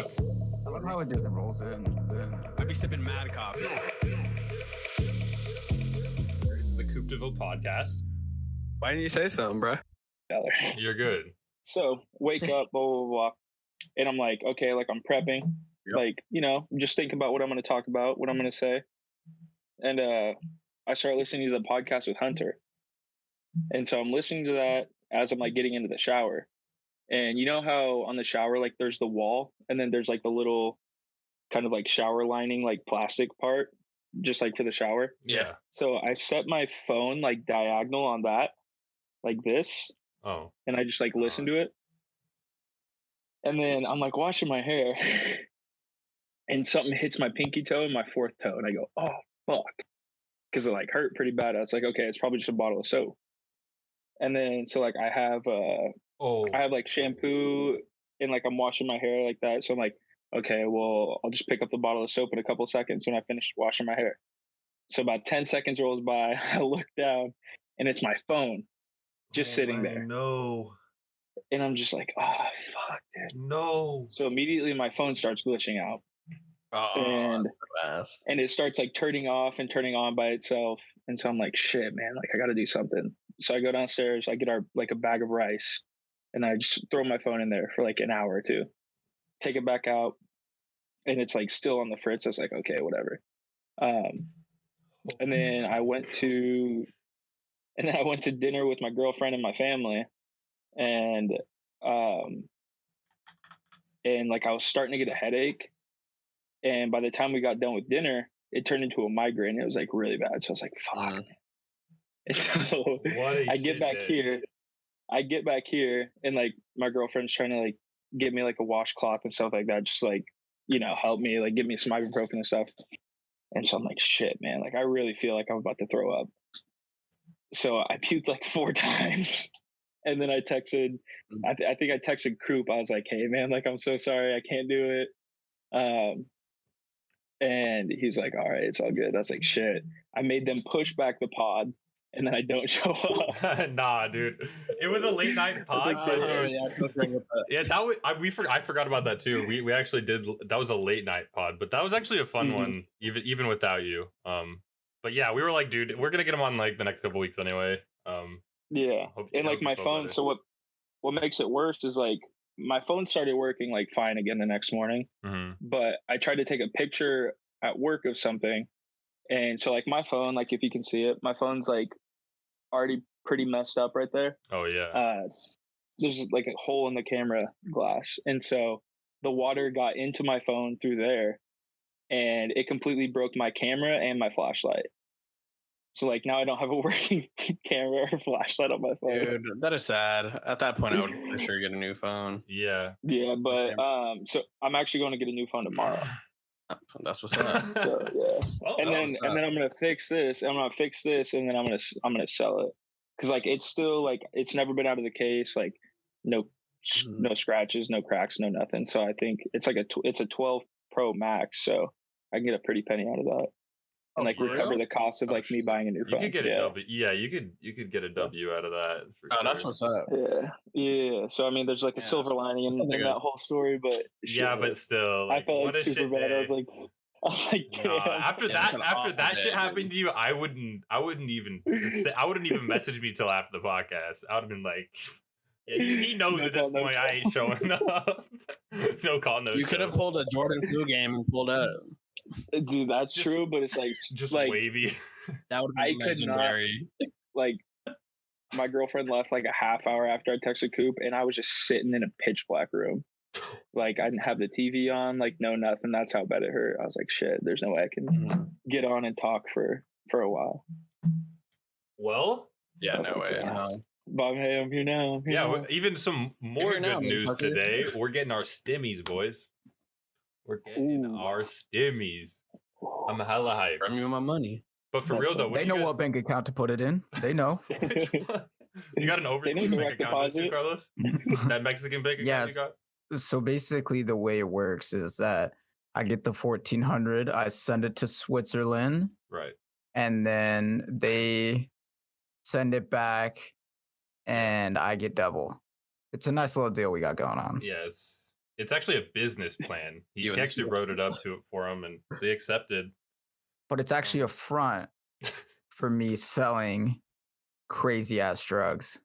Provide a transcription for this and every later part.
talk. I love how it just rolls in. I'd be sipping mad coffee. This is the Coopdeville Podcast. Why didn't you say something, bro? You're good. So wake up, blah, blah, blah. And I'm like, okay, like I'm prepping. Yep. Like, you know, just think about what I'm going to talk about, what I'm going to say. And I started listening to the podcast with Hunter. And so I'm listening to that as I'm like getting into the shower. And you know how on the shower, like there's the wall and then there's like the little kind of like shower lining, like plastic part, just like for the shower. Yeah. So I set my phone like diagonal on that, like this. Oh. And I just like listen to it. And then I'm like washing my hair and something hits my pinky toe and my fourth toe. And I go, oh, fuck. Because it like hurt pretty bad. I was like, okay, it's probably just a bottle of soap. And then, so like I have like shampoo and like I'm washing my hair like that. So I'm like, okay, well, I'll just pick up the bottle of soap in a couple seconds when I finish washing my hair. So about 10 seconds rolls by. I look down and it's my phone just sitting there. No. And I'm just like, oh, fuck, dude. No. So immediately my phone starts glitching out. And it starts like turning off and turning on by itself. And so I'm like, shit, man, like I got to do something. So I go downstairs, I get a bag of rice and I just throw my phone in there for like an hour or two, take it back out. And it's like still on the fritz. I was like, okay, whatever. And then I went to dinner with my girlfriend and my family. And like I was starting to get a headache. And by the time we got done with dinner, it turned into a migraine. It was like really bad. So I was like, fuck. And so I get back here and like my girlfriend's trying to like get me like a washcloth and stuff like that. Just like, you know, help me, like give me some ibuprofen and stuff. And so I'm like, shit, man, like I really feel like I'm about to throw up. So I puked like 4 times. And then I texted, I think I texted Coop. I was like, hey man, like, I'm so sorry. I can't do it. And he's like, all right, it's all good. I was like, shit. I made them push back the pod and then I don't show up. Nah, dude. It was a late night pod. Like, I forgot about that too. We actually did. That was a late night pod, but that was actually a fun one, even without you. But yeah, we were like, dude, we're gonna get him on like the next couple weeks anyway. Yeah, and like my phone. Better. So what makes it worse is like my phone started working like fine again the next morning, but I tried to take a picture at work of something. And so like my phone, like if you can see it, my phone's like already pretty messed up right there. Oh yeah. There's like a hole in the camera glass. And so the water got into my phone through there and it completely broke my camera and my flashlight. So like now I don't have a working camera or flashlight on my phone. Dude, that is sad. At that point I would for sure get a new phone. Yeah. Yeah, but so I'm actually going to get a new phone tomorrow. That's what's up. So yeah, and then I'm gonna fix this. And then I'm gonna sell it because like it's still like it's never been out of the case. Like no scratches, no cracks, no nothing. So I think it's like it's a 12 Pro Max. So I can get a pretty penny out of that and like recover the cost of like me buying a new phone. You could get a W. Yeah, you could get a W out of that. For sure. That's what's up. Yeah. So I mean, there's like a silver lining in that whole story, but yeah, but still, like, I felt like super bad. Day. I was like, damn. After that shit happened to you, I wouldn't even message me till after the podcast. I would have been like, yeah, he knows at this point I ain't showing up. No call, no. You could have pulled a Jordan flu game and pulled up. Dude, that's true, but it's like just like, wavy. That would be legendary. Like my girlfriend left like a half hour after I texted Coop, and I was just sitting in a pitch black room. Like I didn't have the TV on, like no nothing. That's how bad it hurt. I was like, shit, there's no way I can get on and talk for a while. Well, yeah, no like, way. No. But hey, I'm here now. Even some more good news today. We're getting our stimmies, boys. We're getting our stimmies. I'm hella hyped. Bring me my money. But for real though, they know what bank account to put it in. They know. You got an overseas bank account too, Carlos? That Mexican bank account you got? So basically the way it works is that I get the 1,400, I send it to Switzerland. Right. And then they send it back and I get double. It's a nice little deal we got going on. Yes. It's actually a business plan. He You and actually the wrote it up for him, and they accepted. But it's actually a front for me selling crazy ass drugs,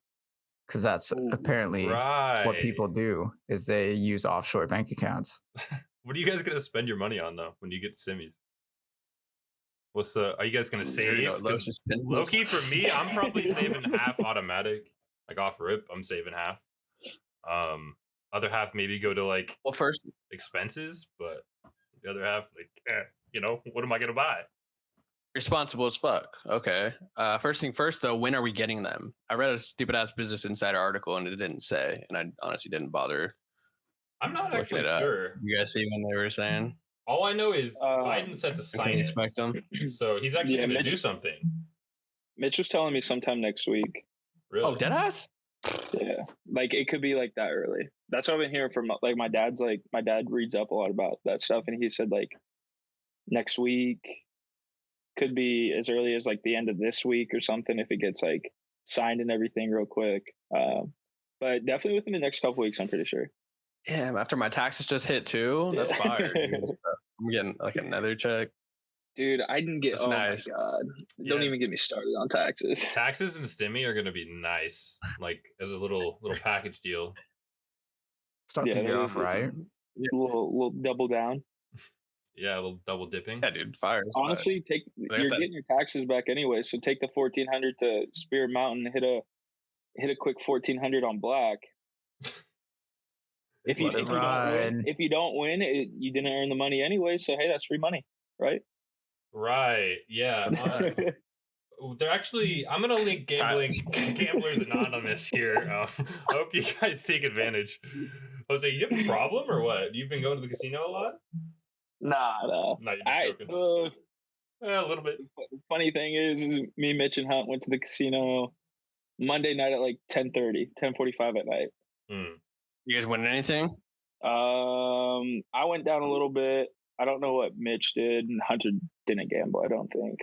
because that's apparently what people do is they use offshore bank accounts. What are you guys gonna spend your money on though when you get simmies? Are you guys gonna save? Low-key for me, I'm probably saving half automatic, like off rip. I'm saving half. Other half maybe go to like first expenses, but the other half what am I gonna buy? Responsible as fuck. Okay. First thing first though, when are we getting them? I read a stupid ass Business Insider article and it didn't say, and I honestly didn't bother. I'm not actually sure. You guys see when they were saying? All I know is Biden said to sign it. Expect them. So he's actually going to do something. Mitch was telling me sometime next week. Really? Oh, deadass? Yeah, like it could be like that early. That's what I've been hearing from like my dad's. Like my dad reads up a lot about that stuff, and he said like next week could be as early as like the end of this week or something if it gets like signed and everything real quick. But definitely within the next couple weeks, I'm pretty sure. Yeah, after my taxes just hit too. That's fire. I'm getting like another check. Dude, I didn't get. That's nice. My god! Don't even get me started on taxes. Taxes and stimmy are gonna be nice, like as a little package deal. Start the year off right. We'll double down. Yeah, a little double dipping. Yeah, dude, fire. Honestly, you're getting your taxes back anyway, so take the 1,400 to Spear Mountain, hit a quick 1,400 on black. If you don't win, you didn't earn the money anyway. So hey, that's free money, right? Right. Yeah. They're actually. I'm gonna link Gamblers Anonymous here. I hope you guys take advantage. Jose, you have a problem or what? You've been going to the casino a lot? Nah. No, you're just joking. A little bit. Funny thing is me, Mitch, and Hunt went to the casino Monday night at like 10:45 at night. You guys win anything? I went down a little bit. I don't know what Mitch did, and Hunter didn't gamble, I don't think.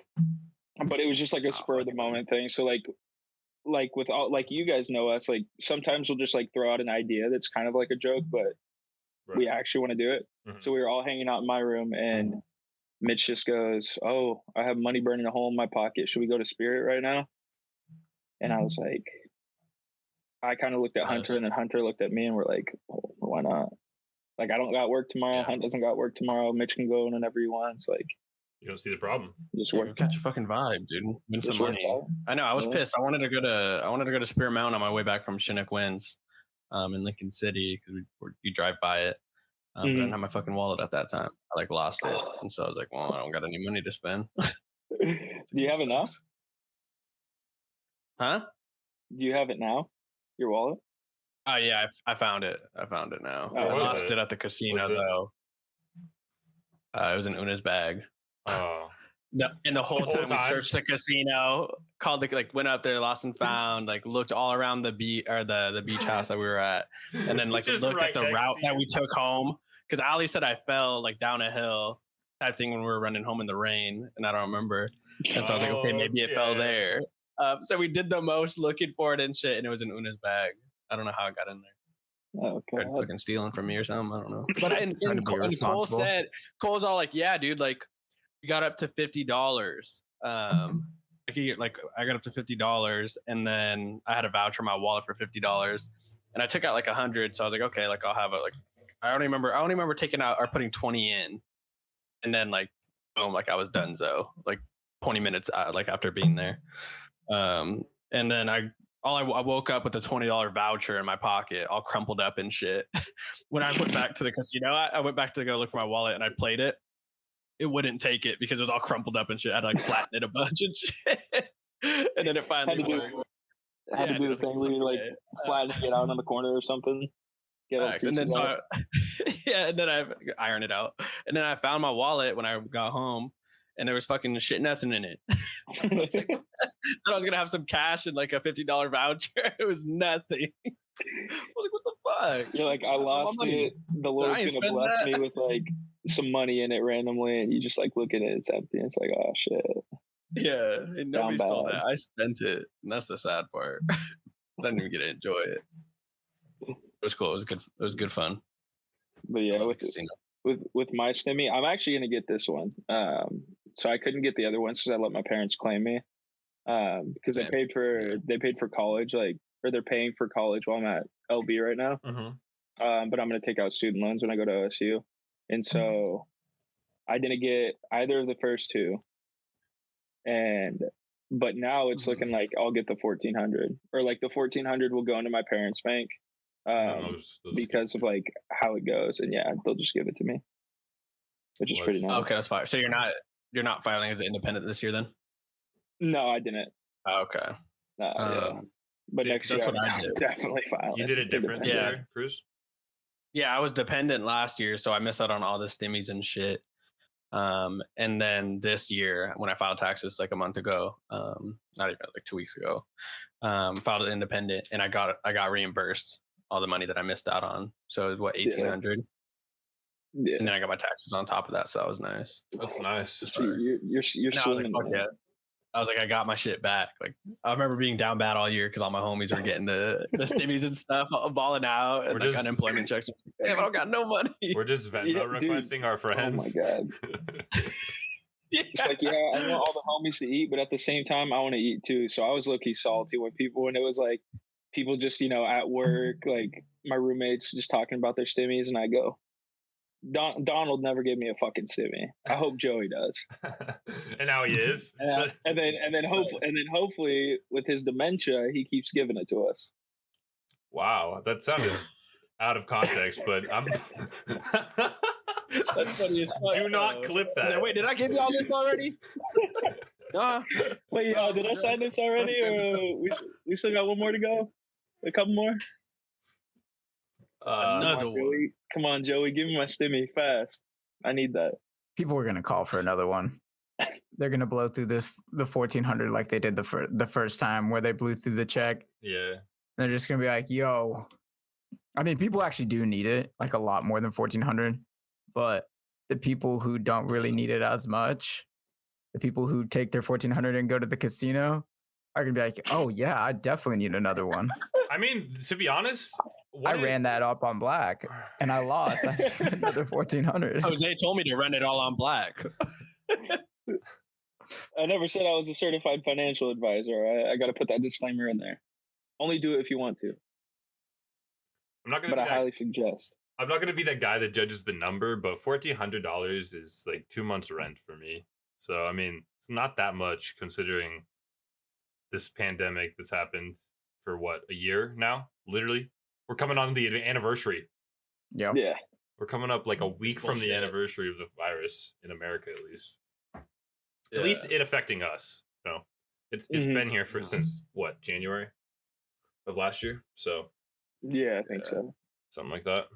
But it was just like a spur of the moment thing. So like with all, like you guys know us, like sometimes we'll just like throw out an idea that's kind of like a joke, but we actually want to do it. Mm-hmm. So we were all hanging out in my room, and Mitch just goes, "Oh, I have money burning a hole in my pocket. Should we go to Spirit right now?" And I was like, I kind of looked at Hunter, and then Hunter looked at me, and we're like, oh, why not? Like, I don't got work tomorrow. Yeah. Hunt doesn't got work tomorrow. Mitch can go whenever he wants. Like, you don't see the problem. Just work. Got your fucking vibe, dude. Win some money. I know. I was pissed. I wanted to go to Spear Mountain on my way back from Chinook Winds, in Lincoln City, because you drive by it. But I didn't have my fucking wallet at that time. I like lost it, and so I was like, well, I don't got any money to spend. Do you have it now? Huh? Do you have it now? Your wallet? Oh yeah, I found it. I found it now. I lost it at the casino though. It was in Una's bag. Oh. The whole time we searched the casino, called went up there, lost and found, looked all around the beach house that we were at, and then looked at the route that we took home. Because Ali said I fell down a hill, that thing when we were running home in the rain, and I don't remember. And so I was like, okay, maybe it fell there. So we did the most looking for it and shit, and it was in Una's bag. I don't know how it got in there. Oh, okay. Fucking stealing from me or something. I don't know. But and Cole said, Cole's all like, yeah, dude, we got up to $50. I got up to $50, and then I had a voucher in my wallet for $50, and I took out 100. So I was like, okay, I'll have it. I only remember taking out or putting 20 in, and then boom, I was donezo 20 minutes after being there. And then I woke up with a $20 voucher in my pocket, all crumpled up and shit. When I went back to the casino, I went back to go look for my wallet, and I played it. It wouldn't take it because it was all crumpled up and shit. I had to flatten it a bunch and shit. And then it finally worked. Had to do the thing where you flatten it out on the corner or something. And then and then I ironed it out. And then I found my wallet when I got home, and there was fucking shit nothing in it. I thought I was gonna have some cash and a $50 voucher. It was nothing. I was like, what the fuck? You're like, I lost it. The Lord's gonna bless me with some money in it randomly, and you just look at it, it's empty. It's like, oh shit. Yeah, and nobody stole that. I spent it, and that's the sad part. I didn't even get to enjoy it. It was cool. It was good. It was good fun. But yeah, with my stimmy, I'm actually gonna get this one. So I couldn't get the other ones because I let my parents claim me. Because they paid for college, or they're paying for college while I'm at LB right now. Mm-hmm. But I'm gonna take out student loans when I go to OSU, and so I didn't get either of the first two. But now it's looking like I'll get the 1400, or like the 1400 will go into my parents' bank, because of like how it goes, and yeah, they'll just give it to me, which is pretty nice. Okay, that's fine. So you're not filing as an independent this year then? No, I didn't. Okay. Yeah. But next year, I'm definitely filing. You did it different this year, Cruz? Yeah, I was dependent last year, so I missed out on all the stimmies and shit. And then this year, when I filed taxes like a month ago, not even like 2 weeks ago, filed it independent, and I got reimbursed all the money that I missed out on. So it was what, 1,800. Yeah. And then I got my taxes on top of that, so that was nice. That's nice. You're swimming. I was like, I got my shit back. Like, I remember being down bad all year because all my homies were getting the stimmies and stuff, balling out, and like unemployment checks. Damn, I don't got no money. We're just Venmo requesting our friends. Oh my god. It's like, yeah, I want all the homies to eat, but at the same time, I want to eat too. So I was low-key salty when it was like people just, at work, like my roommates just talking about their stimmies, and I go, Donald never gave me a fucking stimmy. I hope Joey does. And now he is. and then hopefully with his dementia, he keeps giving it to us. Wow, that sounded out of context, but I'm. That's funny as fuck. Do not clip that. Wait, did I give you all this already? No. Wait, did I sign this already, or we still got one more to go? A couple more. Another one. Come on, Joey, give me my stimmy fast. I need that. People are gonna call for another one. They're gonna blow through the 1,400 like they did the first time, where they blew through the check. Yeah. They're just gonna be like, "Yo," I mean, people actually do need it, like a lot more than 1,400. But the people who don't really need it as much, the people who take their 1,400 and go to the casino, are gonna be like, "Oh yeah, I definitely need another one." I mean, to be honest. I ran that up on Black and I lost. I had another 1,400. Jose told me to run it all on Black. I never said I was a certified financial advisor. I got to put that disclaimer in there. Only do it if you want to. But I highly suggest. I'm not going to be that guy that judges the number, but $1,400 is like 2 months rent for me. So, I mean, it's not that much considering this pandemic that's happened for a year now, literally. We're coming on the anniversary. Yeah. We're coming up like a week from the anniversary of the virus in America, at least. Yeah. At least it affecting us. It's been here since January of last year. So yeah, I think so. Something like that.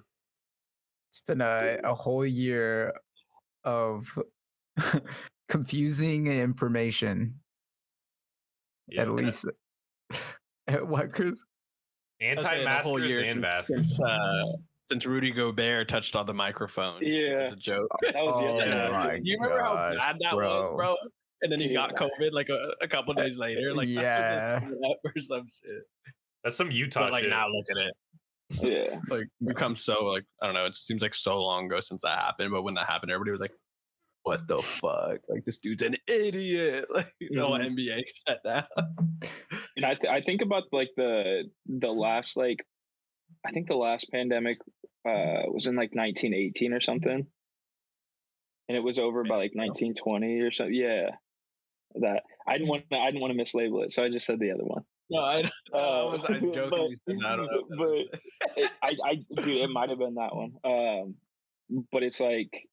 It's been a whole year of confusing information. Yeah, at least. What, Chris? Anti-maskers and maskers. Since Rudy Gobert touched on the microphone. Yeah. It's a joke. That was yesterday. You remember how bad that was, bro? And then he got COVID like a couple days later. Like, yeah. Or some shit. That's some Utah but, like, shit. now look at it. Yeah. Like, we've come so, like, I don't know. It seems like so long ago since that happened. But when that happened, everybody was like, what the fuck? Like, this dude's an idiot. Like, NBA shut down. And I think about like the last, like, I think the last pandemic was in like 1918 or something, and it was over by like 1920 or something. Yeah, that I didn't want to mislabel it, so I just said the other one. No, I was joking. Dude, it might have been that one. But it's like,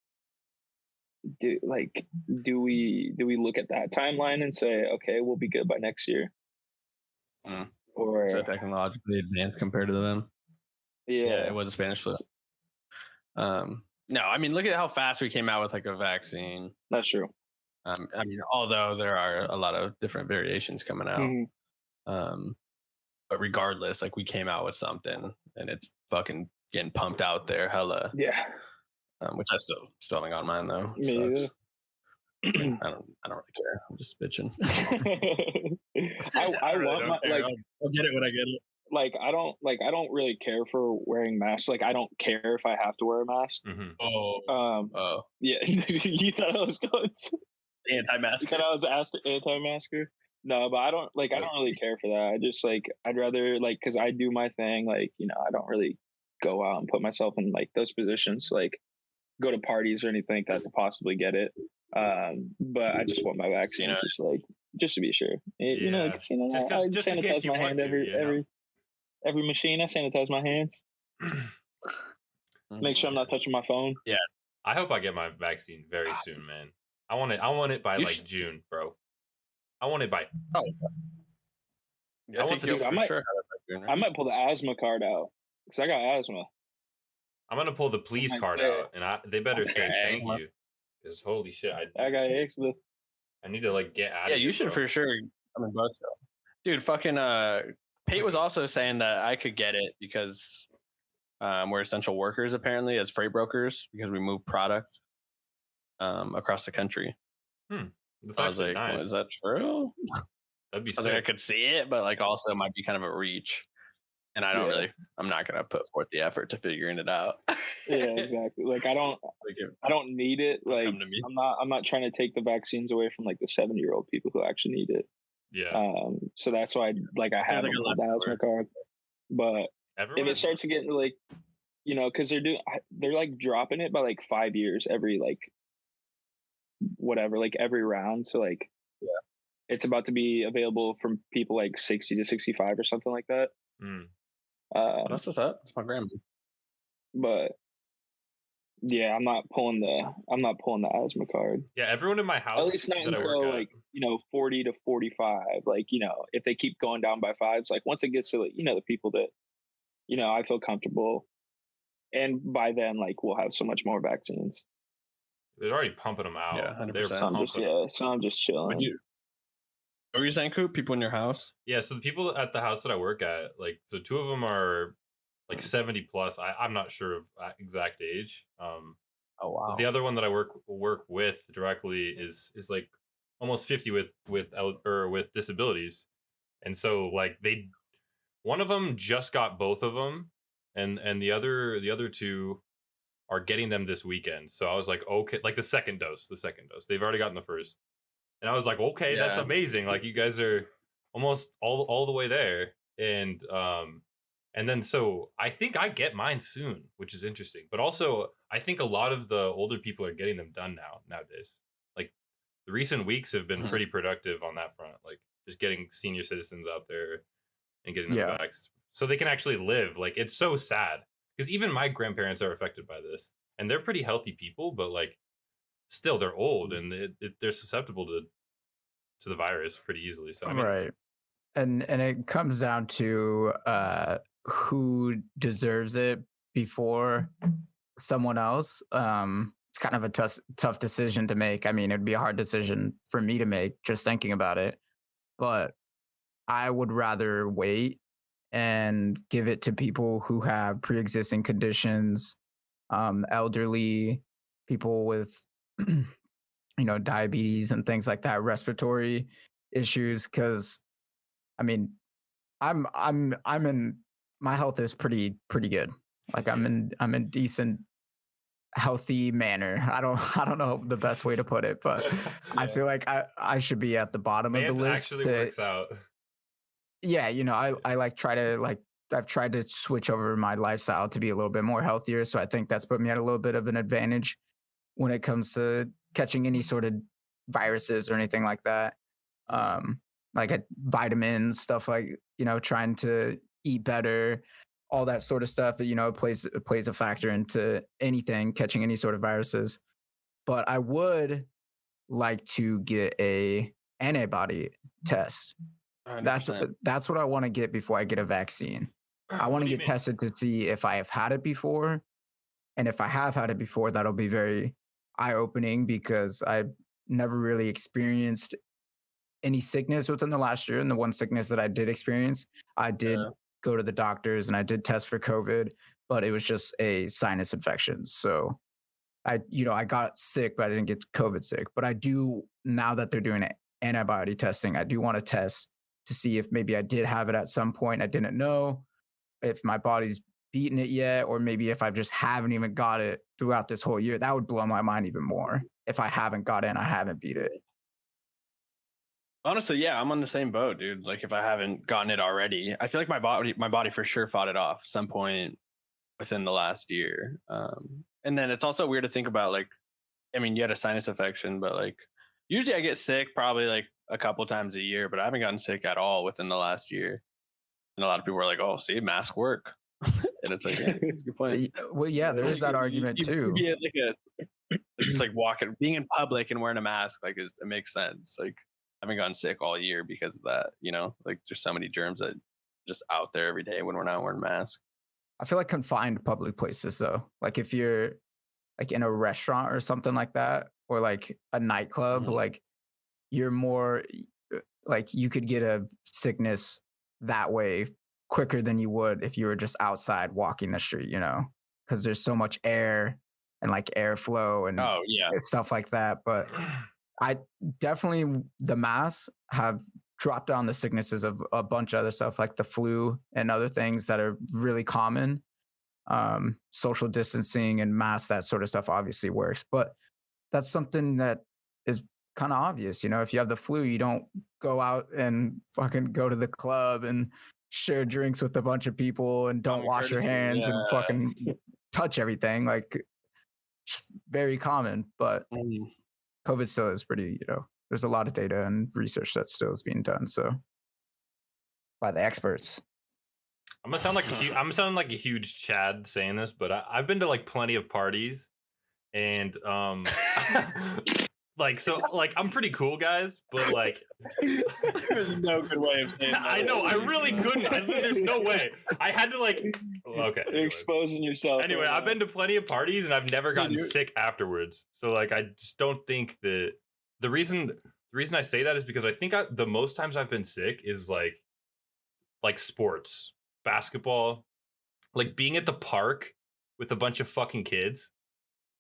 do we look at that timeline and say, okay, we'll be good by next year? Or so technologically advanced compared to them? Yeah, it was a Spanish flu. No, I mean, look at how fast we came out with like a vaccine. That's true. I mean, although there are a lot of different variations coming out, but regardless, like, we came out with something and it's fucking getting pumped out there, hella. Yeah. Which I still haven't got mine though. Me either. I don't really care. I'm just bitching. I want my, like, I'll get it when I get it. I don't really care for wearing masks. Like, I don't care if I have to wear a mask. Mm-hmm. Yeah. You thought I was going to anti-masker? You thought I was asked anti-masker? No, but I don't really care for that. I just I'd rather because I do my thing. I don't really go out and put myself in those positions, go to parties or anything like that to possibly get it. But I just want my vaccine just to be sure. Casino. I just sanitize my hand every machine. I sanitize my hands. Make sure I'm not touching my phone. Yeah. I hope I get my vaccine very soon, man. I want it by June, bro. I want it by. Oh. Yeah, I might pull the asthma card out because I got asthma. I'm gonna pull the please card out, and they better say thank you. Because holy shit, I got asthma. I need to get out. Yeah, you should for sure. I mean, both. Dude, fucking. Pate was also saying that I could get it because we're essential workers apparently as freight brokers because we move product across the country. I was like, nice. Is that true? That'd be sick. I could see it, but also it might be kind of a reach. And I don't I'm not going to put forth the effort to figuring it out. Yeah, exactly. I don't need it. I'm not trying to take the vaccines away from the 70-year-old people who actually need it. Yeah. So that's why I have the asthma card. But if it starts to get into because they're dropping it by 5 years every whatever, every round. So it's about to be available from people 60 to 65 or something like that. That's what's up. It's my grandma. But yeah, I'm not pulling the asthma card. Yeah, everyone in my house, at least not until 40 to 45. If they keep going down by fives, once it gets to the people that I feel comfortable, and by then we'll have so much more vaccines. They're already pumping them out. Yeah, 100%. So I'm just chilling. What were you saying, Coop? People in your house? Yeah, so the people at the house that I work at, so two of them are 70 plus. I'm not sure of exact age. Oh wow. The other one that I work with directly is almost 50 with disabilities, and so one of them just got both of them, and the other two are getting them this weekend. So I was like, okay, the second dose. They've already gotten the first. And I was like, okay, that's amazing. You guys are almost all the way there. And then so I think I get mine soon, which is interesting. But also I think a lot of the older people are getting them done nowadays. The recent weeks have been pretty productive on that front. Just getting senior citizens out there and getting them vaxxed so they can actually live. It's so sad. Because even my grandparents are affected by this, and they're pretty healthy people, but still they're old and they're susceptible to the virus pretty easily. So right, and it comes down to who deserves it before someone else. It's kind of a tough decision to make. I mean, it'd be a hard decision for me to make just thinking about it, but I would rather wait and give it to people who have pre-existing conditions, elderly people with, diabetes and things like that, respiratory issues. Because, I mean, I'm in, my health is pretty good. I'm in decent, healthy manner. I don't know the best way to put it, but I feel like I should be at the bottom of the list. Actually works out. Yeah, I've tried to switch over my lifestyle to be a little bit more healthier. So I think that's put me at a little bit of an advantage when it comes to catching any sort of viruses or anything like that. Vitamins, stuff trying to eat better, all that sort of stuff, plays a factor into anything, catching any sort of viruses. But I would like to get a antibody test. 100%. That's what I want to get before I get a vaccine. I want to get tested to see if I have had it before. And if I have had it before, that'll be very eye-opening because I've never really experienced any sickness within the last year. And the one sickness that I did experience, I did go to the doctors and I did test for COVID, but it was just a sinus infection. So I got sick, but I didn't get COVID sick. But I do, now that they're doing antibody testing, I do want to test to see if maybe I did have it at some point. I didn't know if my body's beaten it yet, or maybe if I just haven't even got it throughout this whole year. That would blow my mind even more. If I haven't got it and I haven't beat it. Honestly, yeah, I'm on the same boat, dude. Like, if I haven't gotten it already, I feel like my body for sure fought it off some point within the last year. And then it's also weird to think about, like, I mean, you had a sinus infection, but like usually I get sick probably like a couple times a year, but I haven't gotten sick at all within the last year. And a lot of people are like, "Oh, see, masks work," and it's like, yeah, that's a good point. Well, yeah, there is that argument too. Just like walking, being in public and wearing a mask, like it makes sense. Like I haven't gotten sick all year because of that. You know, like there's so many germs that just out there every day when we're not wearing masks. I feel like confined public places though, like if you're like in a restaurant or something like that, or like a nightclub, like you're more like you could get a sickness that way quicker than you would if you were just outside walking the street, you know, because there's so much air and like airflow and stuff like that. But I definitely, the masks have dropped down the sicknesses of a bunch of other stuff like the flu and other things that are really common. Social distancing and masks, that sort of stuff obviously works, but that's something that is kind of obvious. You know, if you have the flu, you don't go out and fucking go to the club and share drinks with a bunch of people and don't wash your hands and fucking touch everything. Like, very common, but COVID still is pretty, you know, there's a lot of data and research that still is being done. So by the experts. I'm gonna sound like a huge Chad saying this, but I've been to like plenty of parties, and like so like I'm pretty cool, guys, but like there's no good way of saying that. I know, I really couldn't. There's no way. I had to like You're exposing yourself. Anyway, I've been to plenty of parties and I've never gotten sick afterwards. So like I just don't think that the reason I say that is because I think the most times I've been sick is like sports. Basketball, like being at the park with a bunch of fucking kids.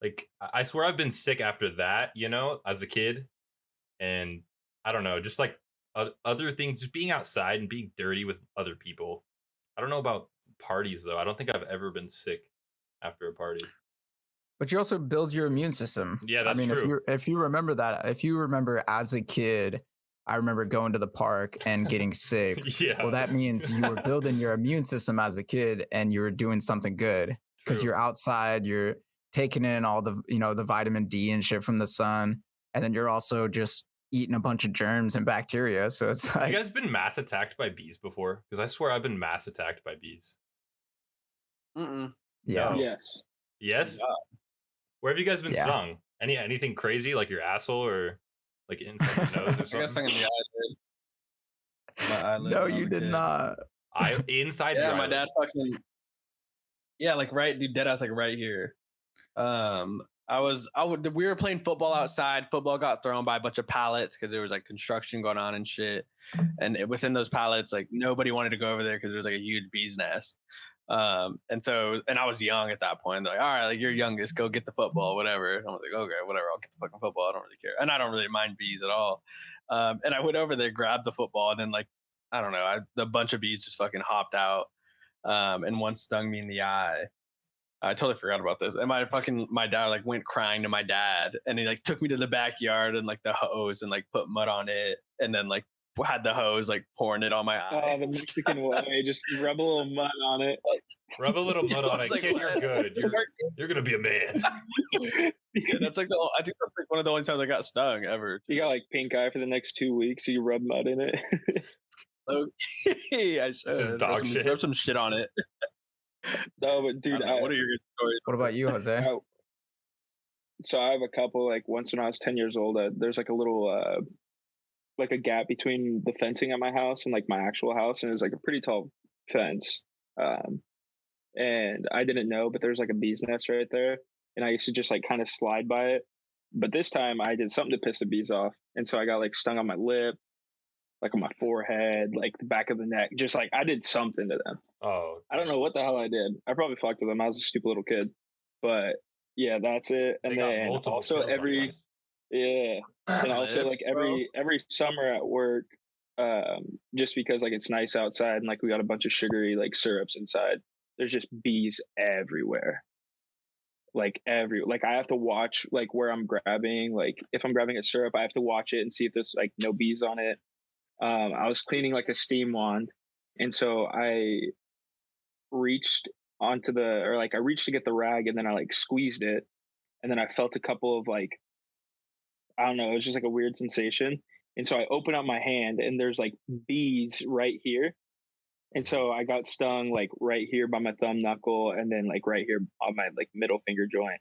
Like I swear I've been sick after that, you know, as a kid. And I don't know, just like other things, just being outside and being dirty with other people. I don't know about parties though. I don't think I've ever been sick after a party. But you also build your immune system. Yeah, that's true. If you remember that, if you remember as a kid, I remember going to the park and getting sick. Yeah. Well, that means you were building your immune system as a kid and you were doing something good because you're outside, you're taking in all the, you know, the vitamin D and shit from the sun. And then you're also just eating a bunch of germs and bacteria. So it's like. Have you guys been mass attacked by bees before? Because I swear I've been mass attacked by bees. Yeah. No. Yes. Yes? Yeah. Where have you guys been stung? Anything crazy like your asshole or like inside the nose or something? I got stung in the eyelid. No, you did not. Inside your eyelid. My dad fucking like right, dude, dead ass like right here. We were playing football outside. Football got thrown by a bunch of pallets because there was like construction going on and shit. And within those pallets, like nobody wanted to go over there because there was like a huge bee's nest. And I was young at that point. They're like, all right, like you're youngest, go get the football, whatever. And I was like, okay, whatever, I'll get the fucking football. I don't really care. And I don't really mind bees at all. And I went over there, grabbed the football, and then like, I don't know, a bunch of bees just fucking hopped out. And one stung me in the eye. I totally forgot about this. And my dad like went crying to my dad, and he like took me to the backyard and like the hose and like put mud on it, and then like had the hose like pouring it on my eye. Oh, the Mexican way, just rub a little mud on it. Rub a little mud on it, like, kid. You're good. You're gonna be a man. Yeah, that's like I think that's like one of the only times I got stung ever. You got like pink eye for the next 2 weeks. So you rub mud in it. Okay, I should rub some shit on it. No, but dude, what are your stories? What about you, Jose? So I have a couple. Like once when I was 10 years old, there's like a little like a gap between the fencing at my house and like my actual house, and it was like a pretty tall fence. And I didn't know, but there's like a bee's nest right there, and I used to just like kind of slide by it. But this time I did something to piss the bees off, and so I got like stung on my lip, like on my forehead, like the back of the neck. Just like I did something to them. Oh, I don't know what the hell I did. I probably fucked with them. I was a stupid little kid, but yeah, that's it. And then also and also like every summer at work, just because like it's nice outside and like we got a bunch of sugary like syrups inside. There's just bees everywhere. Like I have to watch like where I'm grabbing. Like if I'm grabbing a syrup, I have to watch it and see if there's like no bees on it. I was cleaning like a steam wand, and so I reached I reached to get the rag, and then I like squeezed it, and then I felt a couple of like, I don't know, it was just like a weird sensation. And so I open up my hand, and there's like bees right here. And so I got stung like right here by my thumb knuckle, and then like right here on my like middle finger joint,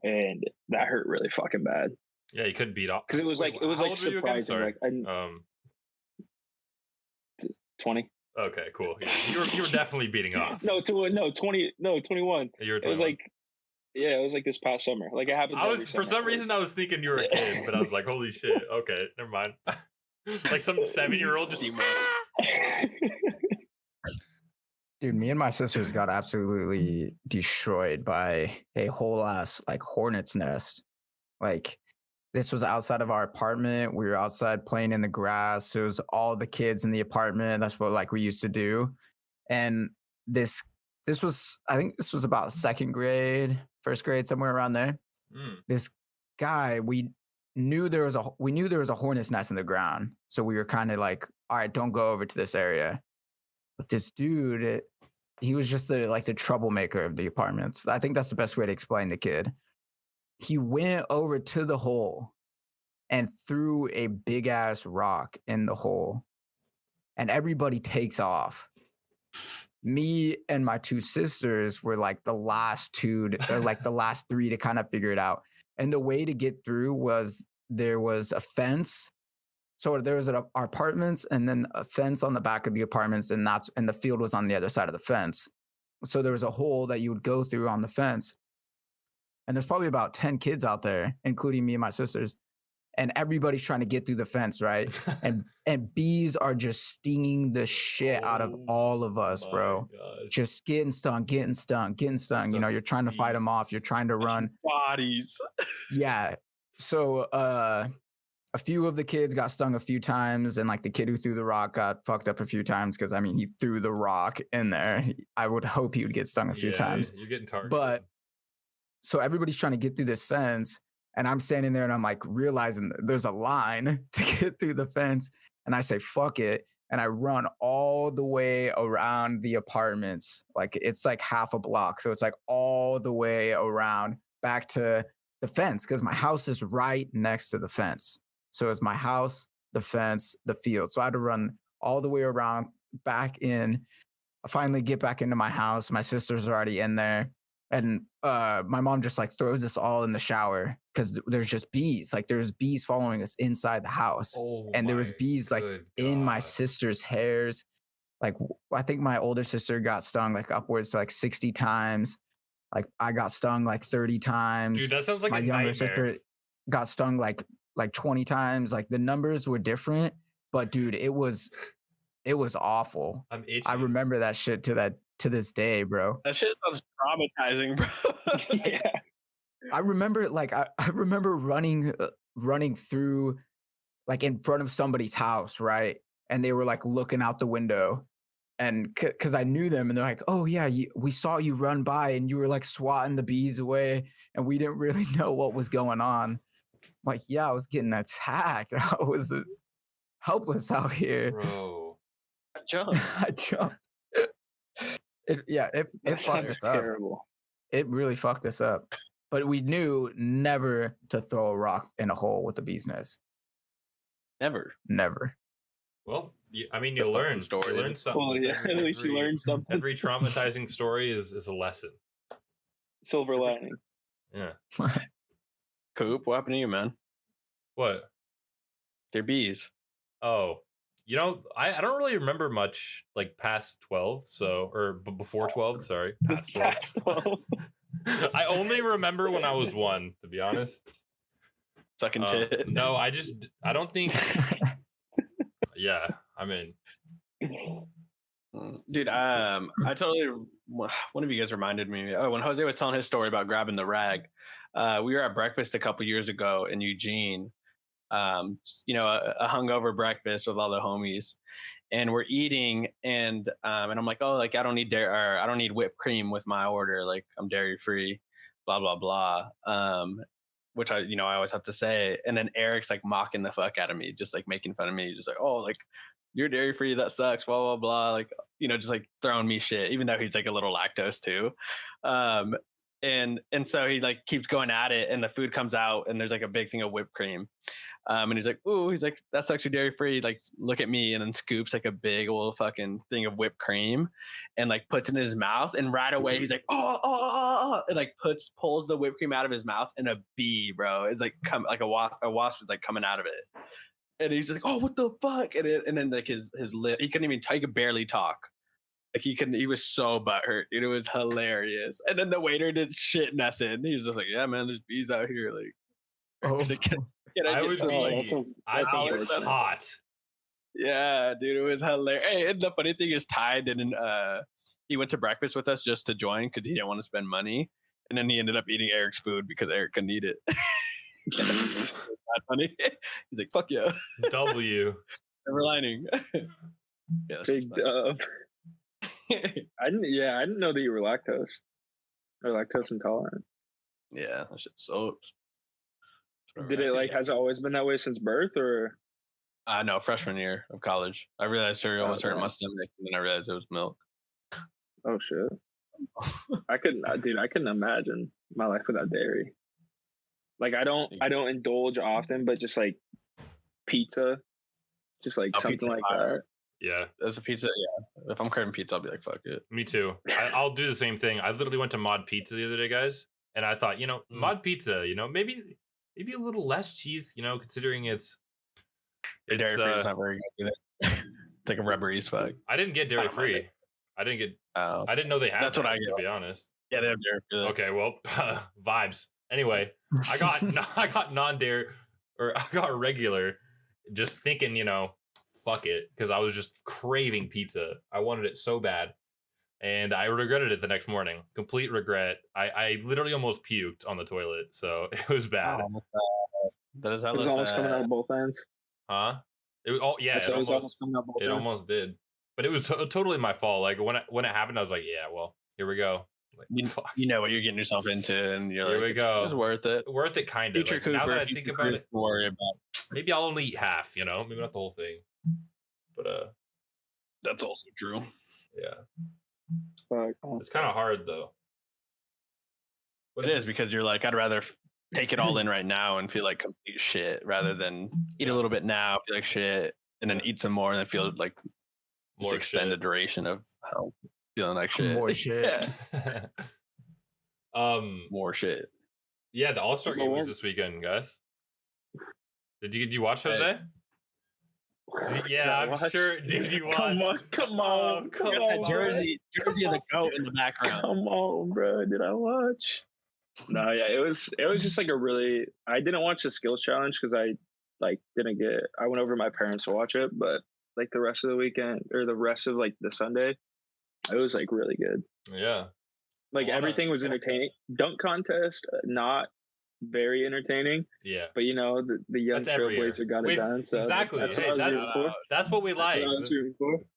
and that hurt really fucking bad. Yeah, you couldn't beat off because it was like surprising. Like 20. Okay, cool. Yeah. You were definitely beating off. 21. You were 21. It was like, yeah, it was like this past summer. Like it happened. For some reason I was thinking you were a kid, but I was like, holy shit. Okay, never mind. Like some 7-year-old just. Dude, me and my sisters got absolutely destroyed by a whole ass like hornet's nest. Like this was outside of our apartment. We were outside playing in the grass. It was all the kids in the apartment. That's what like we used to do. And this was, I think this was about second grade, first grade, somewhere around there. This guy, we knew there was a hornet's nest in the ground. So we were kind of like, all right, don't go over to this area. But this dude, he was just the troublemaker of the apartments. I think that's the best way to explain the kid. He went over to the hole and threw a big ass rock in the hole, and everybody takes off. Me and my two sisters were like the last two, or like the last three to kind of figure it out. And the way to get through was there was a fence. So there was our apartments and then a fence on the back of the apartments, and the field was on the other side of the fence. So there was a hole that you would go through on the fence. And there's probably about 10 kids out there, including me and my sisters. And everybody's trying to get through the fence, right? and bees are just stinging the shit out of all of us, bro. Gosh. Just getting stung. You know, you're trying to fight them off. You're trying to run. Bodies. Yeah. So a few of the kids got stung a few times, and like the kid who threw the rock got fucked up a few times because I mean he threw the rock in there. I would hope he would get stung a few times. You're getting targeted. But so everybody's trying to get through this fence, and I'm standing there and I'm like realizing there's a line to get through the fence, and I say fuck it, and I run all the way around the apartments. Like it's like half a block, so it's like all the way around back to the fence because my house is right next to the fence. So it's my house, the fence, the field. So I had to run all the way around, back in. I finally get back into my house. My sisters are already in there. And my mom just like throws us all in the shower because there's just bees. Like there's bees following us inside the house. And there was bees like in my sister's hairs. Like I think my older sister got stung like upwards to like 60 times. Like I got stung like 30 times. Dude, that sounds like my younger sister got stung like 20 times. Like the numbers were different, but dude, it was awful. I'm itchy. I remember that shit to this day, bro. That shit sounds traumatizing, bro. Yeah. I remember like I remember running through like in front of somebody's house, right? And they were like looking out the window, and because I knew them, and they're like, "Oh yeah, we saw you run by, and you were like swatting the bees away, and we didn't really know what was going on." I'm like, yeah, I was getting attacked. I was helpless out here. Bro, I jumped. I jumped. It fucked us terrible. Up. It really fucked us up. But we knew never to throw a rock in a hole with a bee's nest. Never. Well, I mean, you learn. Story. You learn something. Well, yeah, at least you learned something. Every traumatizing story is a lesson. Silver lining. Yeah. Coop, what happened to you, man? What? They're bees. Oh, you know, I don't really remember much like past 12, before 12. Sorry, past 12. I only remember when I was 1, to be honest. Sucking tit. No, I don't think. Yeah, I mean, dude, I totally. One of you guys reminded me. Oh, when Jose was telling his story about grabbing the rag, we were at breakfast a couple years ago in Eugene, a hungover breakfast with all the homies, and we're eating, and I'm like, oh, like I don't need I don't need whipped cream with my order, like I'm dairy free, blah blah blah. Which I always have to say, and then Eric's like mocking the fuck out of me, just like making fun of me, just like, oh, like you're dairy free, that sucks, blah blah blah, like just like throwing me shit, even though he's like a little lactose too. And so he like keeps going at it, and the food comes out, and there's like a big thing of whipped cream. And he's like, ooh, he's like, that's actually dairy free. Like, look at me, and then scoops like a big old fucking thing of whipped cream, and like puts it in his mouth. And right away, he's like, oh, and like pulls the whipped cream out of his mouth, and a bee, bro, is like a wasp is like coming out of it. And he's just like, oh, what the fuck? And then like his lip, he couldn't even he could barely talk. Like he was so butthurt, dude. It was hilarious. And then the waiter did shit nothing. He was just like, yeah, man, there's bees out here. Like, oh. I was hot. Yeah, dude, it was hilarious. Hey, and the funny thing is, Ty didn't. He went to breakfast with us just to join because he didn't want to spend money, and then he ended up eating Eric's food because Eric couldn't eat it. That's funny. He's like, "Fuck yeah." W. Silver lining. Yeah, big dub. I didn't know that you were lactose intolerant. Yeah, that shit sucks. Did it like has it always been that way since birth, or? No, freshman year of college. I realized cereal was hurting my stomach, and then I realized it was milk. Oh shit! I couldn't imagine my life without dairy. Like I don't indulge often, but just like pizza, just like something pizza like that. Yeah, as a pizza. Yeah, if I'm craving pizza, I'll be like, fuck it. Me too. I'll do the same thing. I literally went to Mod Pizza the other day, guys, and I thought, Mod Pizza, maybe a little less cheese, considering it's dairy free is not very good either. It's like a rubbery as fuck. I didn't get dairy free. I didn't know they had. That's what I get, to be honest. Yeah, they have dairy free. Okay, well, vibes. Anyway, I got non-dairy, or I got regular, just thinking, fuck it, because I was just craving pizza. I wanted it so bad, and I regretted it the next morning. Complete regret. I literally almost puked on the toilet, so it was bad. It was almost coming out of both ends. Huh? It almost coming out both ends. It almost did, but it was totally my fault. Like when it happened, I was like, yeah, well, here we go. Like, you know what you're getting yourself into, and you're here we go. It's worth it. Worth it, kind of. Future Cooper, now that I think about it, worry about. Maybe I'll only eat half. Maybe not the whole thing. But that's also true. Yeah. It's kind of hard though. It is because you're like, I'd rather take it all in right now and feel like complete shit rather than eat a little bit now, feel like shit, and then eat some more and then feel like this extended duration of how feeling like shit. More shit. More shit. Yeah, the All-Star game was this weekend, guys. Did you watch, Jose? Yeah, I'm sure. Did you watch? Come on. Jersey of the goat in the background. Come on, bro. Did I watch? No, yeah, it was just like I didn't watch the skills challenge because I went over to my parents to watch it, but like the rest of the weekend or the rest of like the Sunday, it was like really good. Yeah. Like everything was entertaining. Dunk contest, not very entertaining. Yeah. But the young trailblazer got it done. So exactly. That's what we like.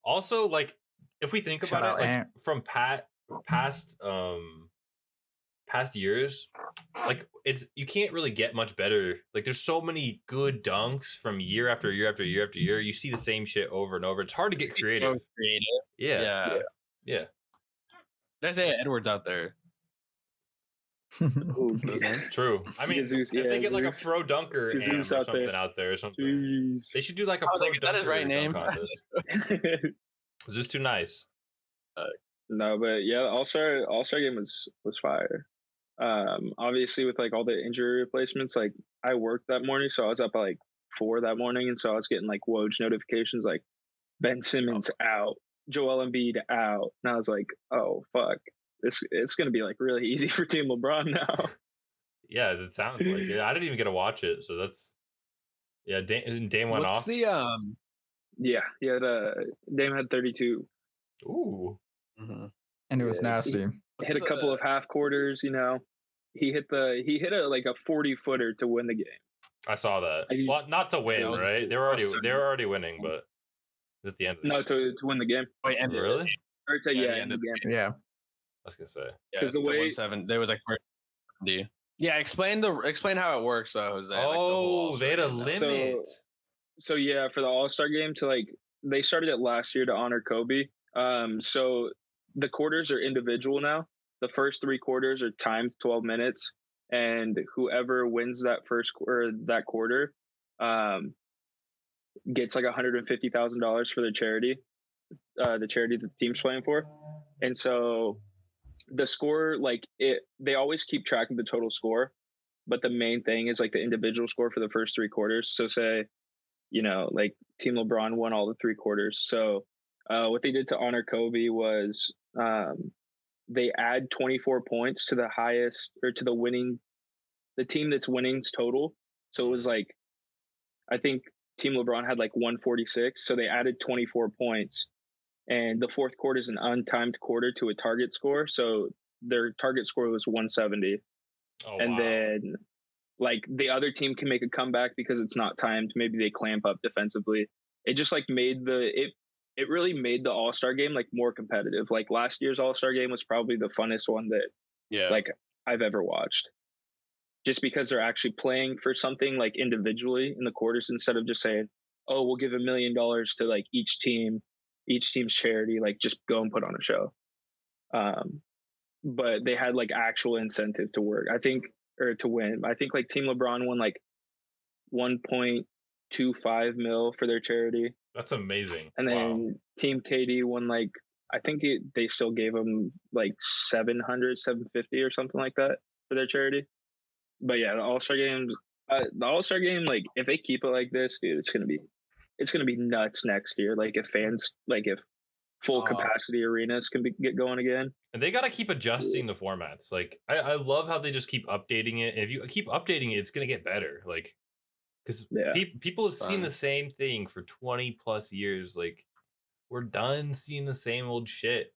Also, like if we think about it, like from past years, like you can't really get much better. Like there's so many good dunks from year after year after year after year. You see the same shit over and over. It's hard to get creative. So creative. Yeah. There's Edwards out there. It's true. I mean, if they get like a pro dunker or something out there or something, Jeez. They should do like a pro dunker. Is that his right name? Is this too nice? No, but yeah, All-Star game was fire. Obviously with like all the injury replacements, like I worked that morning, so I was up at like 4 that morning, and so I was getting like Woj notifications like Ben Simmons out, Joel Embiid out, and I was like, oh fuck, it's gonna be like really easy for Team LeBron now. Yeah, that sounds like it. I didn't even get to watch it, so that's Dame went off. What's the Dame had 32. Ooh. Mm-hmm. And it was nasty. Hit a couple of half quarters, He hit a like a 40-footer to win the game. I saw that. Well, not to win, right? They were already winning, but at the end. No, to win the game. Wait, really? Or to end the game. Yeah. I was gonna say. Yeah, because the way 7 there was like 40. Yeah, explain how it works, though, Jose. Oh, they had a limit. So yeah, for the All-Star game they started it last year to honor Kobe. So the quarters are individual now. The first 3 quarters are timed 12 minutes, and whoever wins that that quarter, gets like $150,000 for their charity, the charity that the team's playing for. And so the score, they always keep track of the total score, but the main thing is like the individual score for the first 3 quarters. So say, like Team LeBron won all the 3 quarters. So what they did to honor Kobe was they add 24 points to the highest, or to the team that's winning's total. So it was like, I think Team LeBron had like 146. So they added 24 points. And the fourth quarter is an untimed quarter to a target score. So their target score was 170. And then like the other team can make a comeback because it's not timed. Maybe they clamp up defensively. It just like it really made the All-Star game like more competitive. Like last year's All-Star game was probably the funnest one that like I've ever watched. Just because they're actually playing for something like individually in the quarters, instead of just saying, oh, we'll give $1 million to like each team's charity, like just go and put on a show. But they had like actual incentive to work, I think, or to win. I think like Team LeBron won like 1.25 mil for their charity. That's amazing. And then Team KD won like, I think they still gave them like 750 or something like that for their charity. But yeah, the All-Star game, like if they keep it like this, dude, it's gonna be nuts next year. Like if full capacity arenas can get going again. And they got to keep adjusting the formats. Like I love how they just keep updating it. And if you keep updating it, it's gonna get better. Like because people have seen the same thing for 20 plus years. Like we're done seeing the same old shit.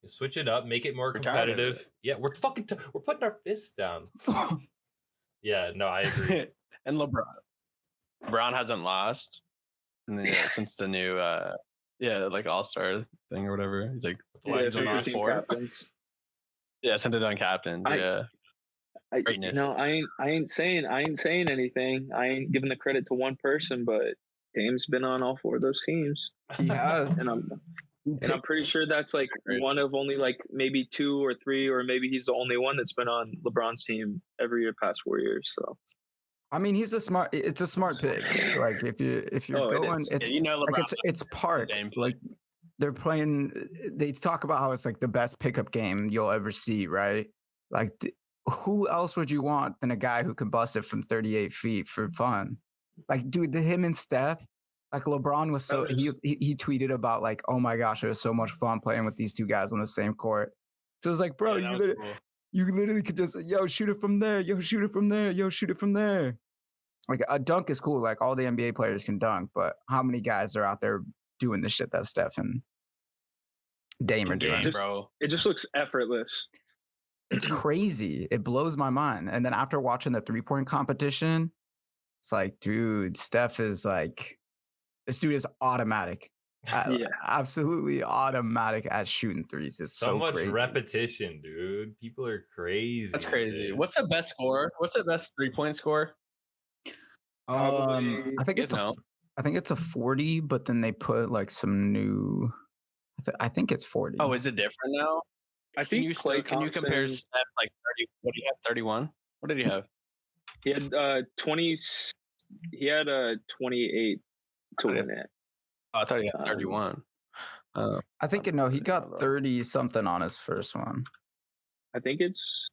Switch it up, make it more competitive. Yeah, we're putting our fists down. Yeah, no, I agree. And LeBron hasn't lost since the new like All-Star thing or whatever. He's like since captains. Yeah, sent it on captains. I ain't saying anything. I ain't giving the credit to one person, but Dame's been on all 4 of those teams. He has. And I'm pretty sure that's like one of only like maybe 2 or 3, or maybe he's the only one that's been on LeBron's team every year past 4 years. So, I mean, it's a smart pick. Like if you're going, it's like it's Park. Like they're playing. They talk about how it's like the best pickup game you'll ever see, right? Like who else would you want than a guy who can bust it from 38 feet for fun? Like, dude, him and Steph. Like LeBron was he tweeted about like, oh my gosh, it was so much fun playing with these 2 guys on the same court. So it was like, bro, you literally could just shoot it from there, shoot it from there, shoot it from there. Like a dunk is cool. Like all the NBA players can dunk, but how many guys are out there doing the shit that Steph and Dame are doing? It just looks effortless. It's crazy. It blows my mind. And then after watching the 3-point competition, it's like, dude, Steph is like. This dude is automatic. Absolutely automatic at shooting threes. It's so much crazy. Repetition, dude. People are crazy. That's crazy. What's the best score? What's the best 3-point score? I think it's a 40, but then they put like some new. I think it's 40. Oh, is it different now? Can you compare Steph like 30? What do you have? 31? What did he have? He had 20. He had 28 to win it. Oh, I thought he had 31. I think he got 30 something on his first one. I think it's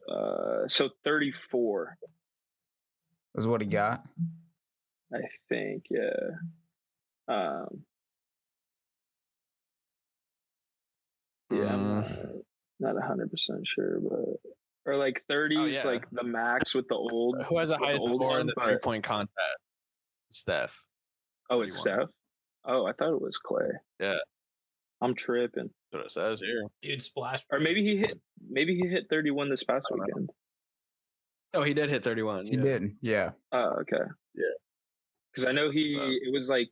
so 34 is what he got. I think, yeah. I'm not 100% sure, but or like 30 is like the max with the old. Who has the highest score in the 3-point contest? Steph. Oh, it's Steph? Oh, I thought it was Clay. Yeah. I'm tripping. That's what it says here. Dude, splash. Or maybe he hit 31 this past weekend. Oh, he did hit 31. He did. Yeah. Oh, okay. Yeah. Because I know it was like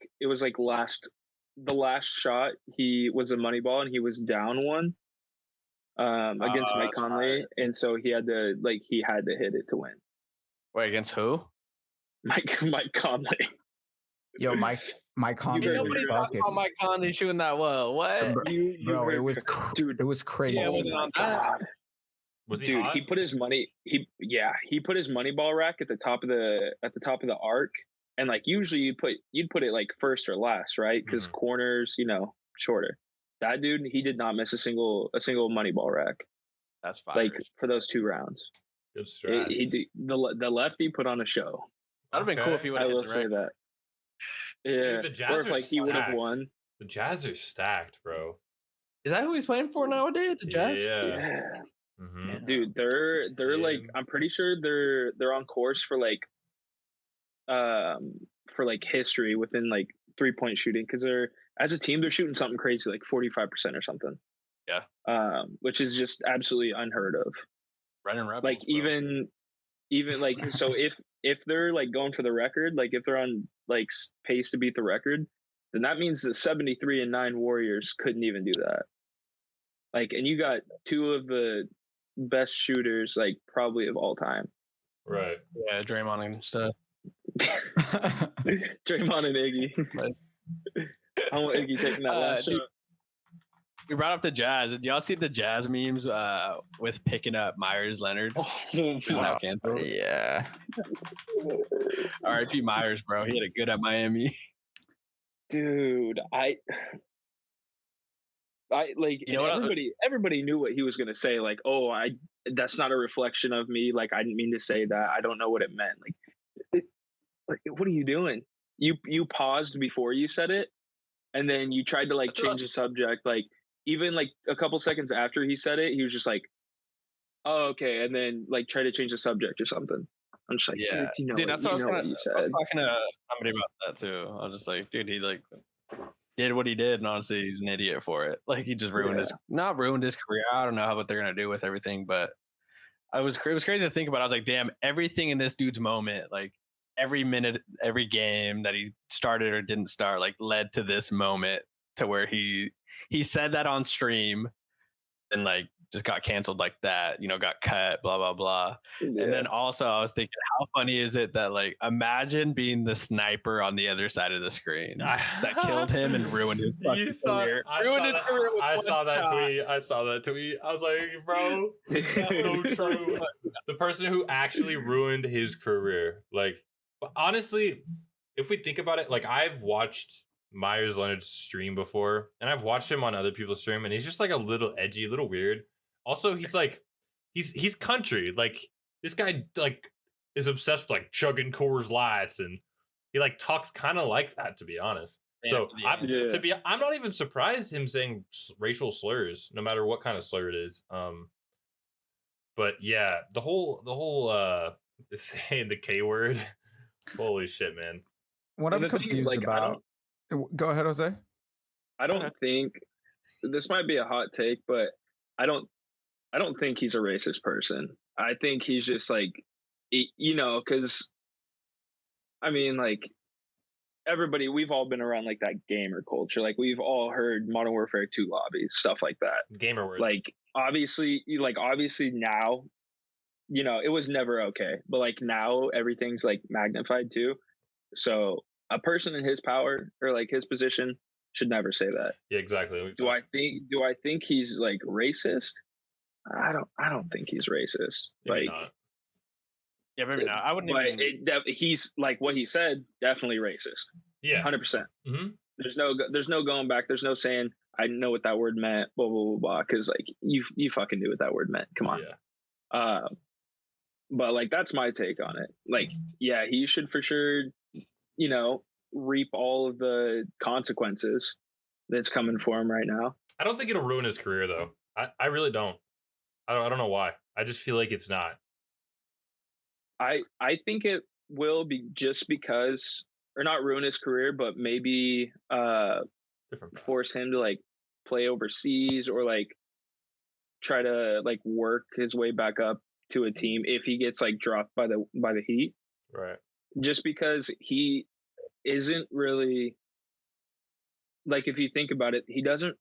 the last shot he was a money ball and he was down one against Mike Conley, and so he had to hit it to win. Wait, against who? Mike Conley. Yo, Mike Conley. Nobody talked about Mike Conley shooting that well. What? Bro, it was dude. It was crazy. Yeah, it wasn't on that. Was he dude, hot? he put his money ball rack at the top of the arc, and like usually you'd put it like first or last, right? Because corners, shorter. That dude, he did not miss a single money ball rack. That's fine. Like for those 2 rounds. Good strats. The lefty put on a show. That'd have been cool if he would have. I will say that. Yeah, Dude, the Jazz or if he would have won. The Jazz are stacked, bro. Is that who he's playing for nowadays? The Jazz? Yeah. Mm-hmm. Dude, they're like, I'm pretty sure they're on course for history within like 3-point shooting, because they're, as a team, they're shooting something crazy like 45% or something. Yeah. Which is just absolutely unheard of. Running Rebels, like even like, so if they're like going for the record, like if they're on like pace to beat the record, then that means the 73-9 Warriors couldn't even do that. Like, and you got 2 of the best shooters, like probably of all time. Right. Yeah, Draymond and stuff. Draymond and Iggy. I want Iggy taking that last shot. We brought up the Jazz. Did y'all see the Jazz memes with picking up Myers Leonard? Who's now canceled? Yeah. R.I.P. Myers, bro. He had it good at Miami. Dude, I like, everybody knew what he was gonna say. Like, oh, that's not a reflection of me. Like, I didn't mean to say that. I don't know what it meant. Like, what are you doing? You paused before you said it, and then you tried to like change the subject. Like, even like a couple seconds after he said it, he was just like, "Oh, okay," and then like try to change the subject or something. I'm just like, yeah, dude, that's what I was talking to somebody about that too. I was just like, dude, he like did what he did, and honestly, he's an idiot for it. Like, he just ruined his career. I don't know what they're gonna do with everything, but it was crazy to think about. I was like, damn, everything in this dude's moment, like every minute, every game that he started or didn't start, like led to this moment to where he said that on stream and like just got canceled like that, got cut, blah, blah, blah. Yeah. And then also I was thinking, how funny is it that like, imagine being the sniper on the other side of the screen that killed him and ruined his career. I saw that tweet. I was like, bro, that's so true. The person who actually ruined his career. Like, honestly, if we think about it, like, I've watched Myers Leonard's stream before, and I've watched him on other people's stream, and he's just like a little edgy, a little weird. Also, he's like, he's country. Like, this guy like is obsessed with like chugging Coors Lights, and he like talks kind of like that, to be honest. So I'm not even surprised him saying racial slurs, no matter what kind of slur it is. But yeah, the whole saying the K word, holy shit, man. What I'm confused about. Go ahead, Jose. I don't think this might be a hot take, but I don't think he's a racist person. I think he's just like, because I mean, like, everybody, we've all been around like that gamer culture. Like, we've all heard Modern Warfare 2 lobbies, stuff like that. Gamer words. Like, obviously now, it was never okay, but like now everything's like magnified too. So a person in his power or like his position should never say that. Yeah, exactly. Do I think he's like racist? I don't think he's racist. Maybe like, not. Yeah, maybe not. I wouldn't. He's like, what he said, definitely racist. Yeah, 100%. Mm-hmm. There's no going back. There's no saying I know what that word meant. Blah blah blah blah. Because like you fucking knew what that word meant. Come on. Yeah. But like, that's my take on it. Like, yeah, he should for sure, reap all of the consequences that's coming for him right now. I don't think it'll ruin his career though. I really don't. I don't know why. I just feel like it's not. I think it will be just because, or not ruin his career, but maybe force him to like play overseas or like try to like work his way back up to a team if he gets like dropped by the Heat. Right. Just because he isn't really, like, if you think about it, he doesn't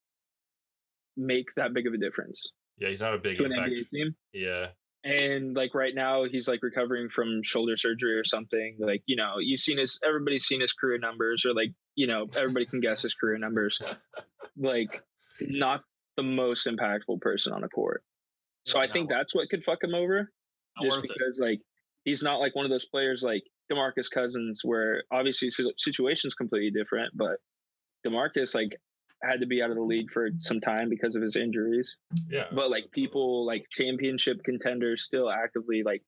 make that big of a difference. Yeah, he's not a big to an impact NBA team. Yeah. And like right now he's like recovering from shoulder surgery or something. Like, you know, everybody's seen his career numbers, or like, you know, everybody can guess his career numbers. Like, not the most impactful person on the court. So I think that's what could fuck him over. Just because like he's not like one of those players like DeMarcus Cousins, where obviously situation's completely different, but DeMarcus like had to be out of the league for some time because of his injuries. Yeah. But like people like championship contenders still actively like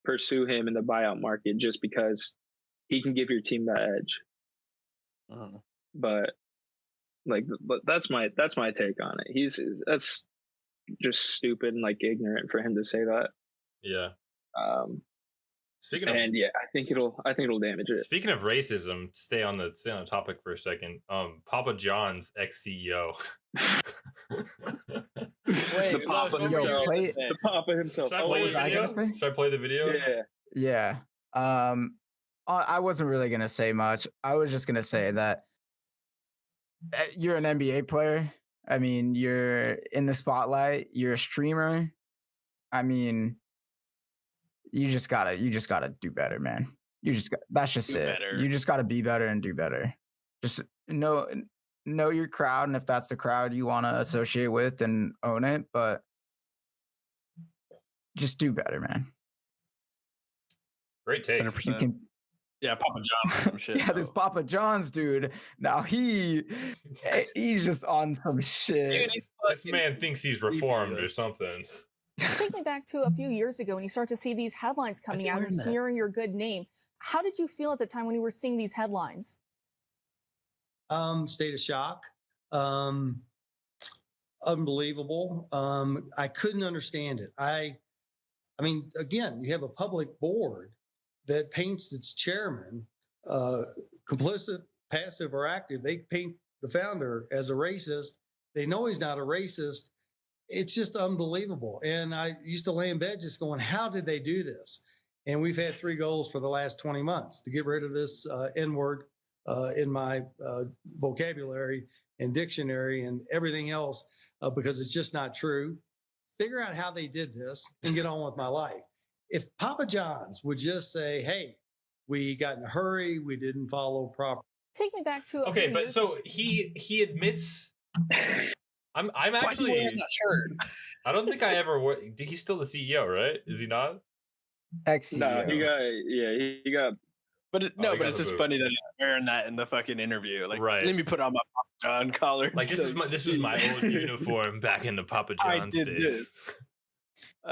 pursue him in the buyout market just because he can give your team that edge. But that's my take on it. That's just stupid and like ignorant for him to say that. Yeah. I think it'll damage it. Speaking of racism, stay on the topic for a second. Papa John's ex-CEO. Wait, the Papa himself. Should I play the video? Yeah. I wasn't really gonna say much. I was just gonna say that you're an NBA player. I mean, you're in the spotlight. You're a streamer. I mean, you just gotta do better, man. That's just it. Better. You just gotta be better and do better. Just know your crowd, and if that's the crowd you want to associate with, then own it. But just do better, man. Great take. 100%. Yeah, Papa John's some shit. Yeah, this Papa John's dude. Now he's just on some shit. Dude, this man thinks he's reformed or something. Take me back to a few years ago when you start to see these headlines coming out and smearing your good name. How did you feel at the time when you were seeing these headlines? State of shock. Unbelievable. I couldn't understand it. I mean, again, you have a public board that paints its chairman complicit, passive, or active. They paint the founder as a racist. They know he's not a racist. It's just unbelievable. And I used to lay in bed just going, how did they do this? And we've had 3 goals for the last 20 months to get rid of this N-word in my vocabulary and dictionary and everything else because it's just not true. Figure out how they did this and get on with my life. If Papa John's would just say, hey, we got in a hurry, we didn't follow proper. Take me back to okay, but so he admits. I'm actually. Why is he wearing that shirt? I don't think I ever. He's still the CEO, right? Is he not? Ex-CEO. No, he got. But it's just funny that he's wearing that in the fucking interview. Like, right. Let me put on my Papa John collar. Like this was my old uniform back in the Papa John's days.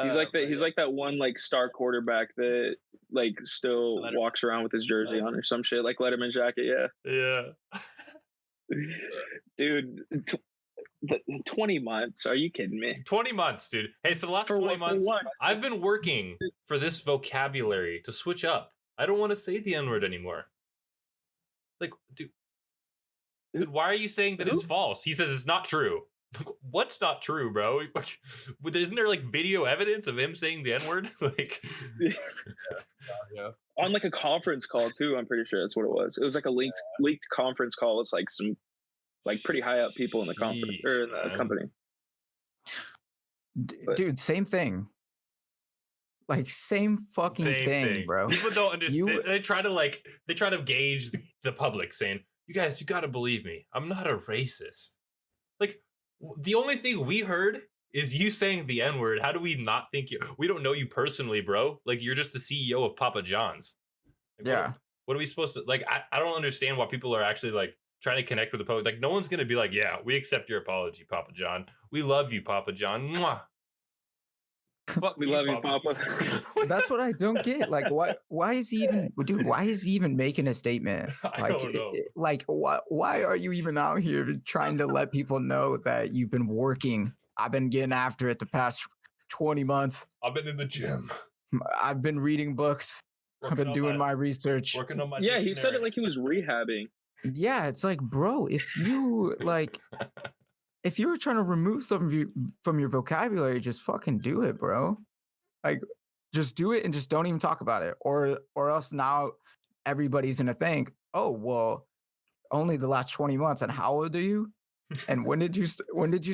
He's like that one like star quarterback that like still walks around with his jersey on or some shit, like Letterman jacket. Yeah. Dude, 20 months? Are you kidding me? 20 months, dude. Hey, for the last 20 months, I've been working for this vocabulary to switch up. I don't want to say the N-word anymore. Like, dude, why are you saying that it's false? He says it's not true. What's not true, bro? Isn't there like video evidence of him saying the N-word? Like, yeah. On like a conference call too. I'm pretty sure that's what it was. It was like a leaked conference call with like some like pretty high up people in the conference or in the company. Dude, same thing. Like same thing, bro. People don't understand. They try to gauge the public, saying, "You guys, you gotta believe me. I'm not a racist." Like, the only thing we heard is you saying the N-word. How do we not think you? We don't know you personally, bro. Like, you're just the CEO of Papa John's. Like, yeah. What are we supposed to like? I don't understand why people are actually like trying to connect with the public. Like, no one's gonna be like, "Yeah, we accept your apology, Papa John. We love you, Papa John. Mwah. Fuck we love you, Papa." That's what I don't get. Like, why is he even making a statement? Like, I don't know. Like, why are you even out here trying to let people know that you've been working? I've been getting after it the past 20 months. I've been in the gym. I've been reading books. I've been doing my research. Working on my dictionary. He said it like he was rehabbing. Yeah, it's like, bro, if you were trying to remove something from your vocabulary, just fucking do it, bro. Like, just do it and just don't even talk about it, or else now everybody's gonna think, oh well, only the last 20 months, and how old are you? And when did you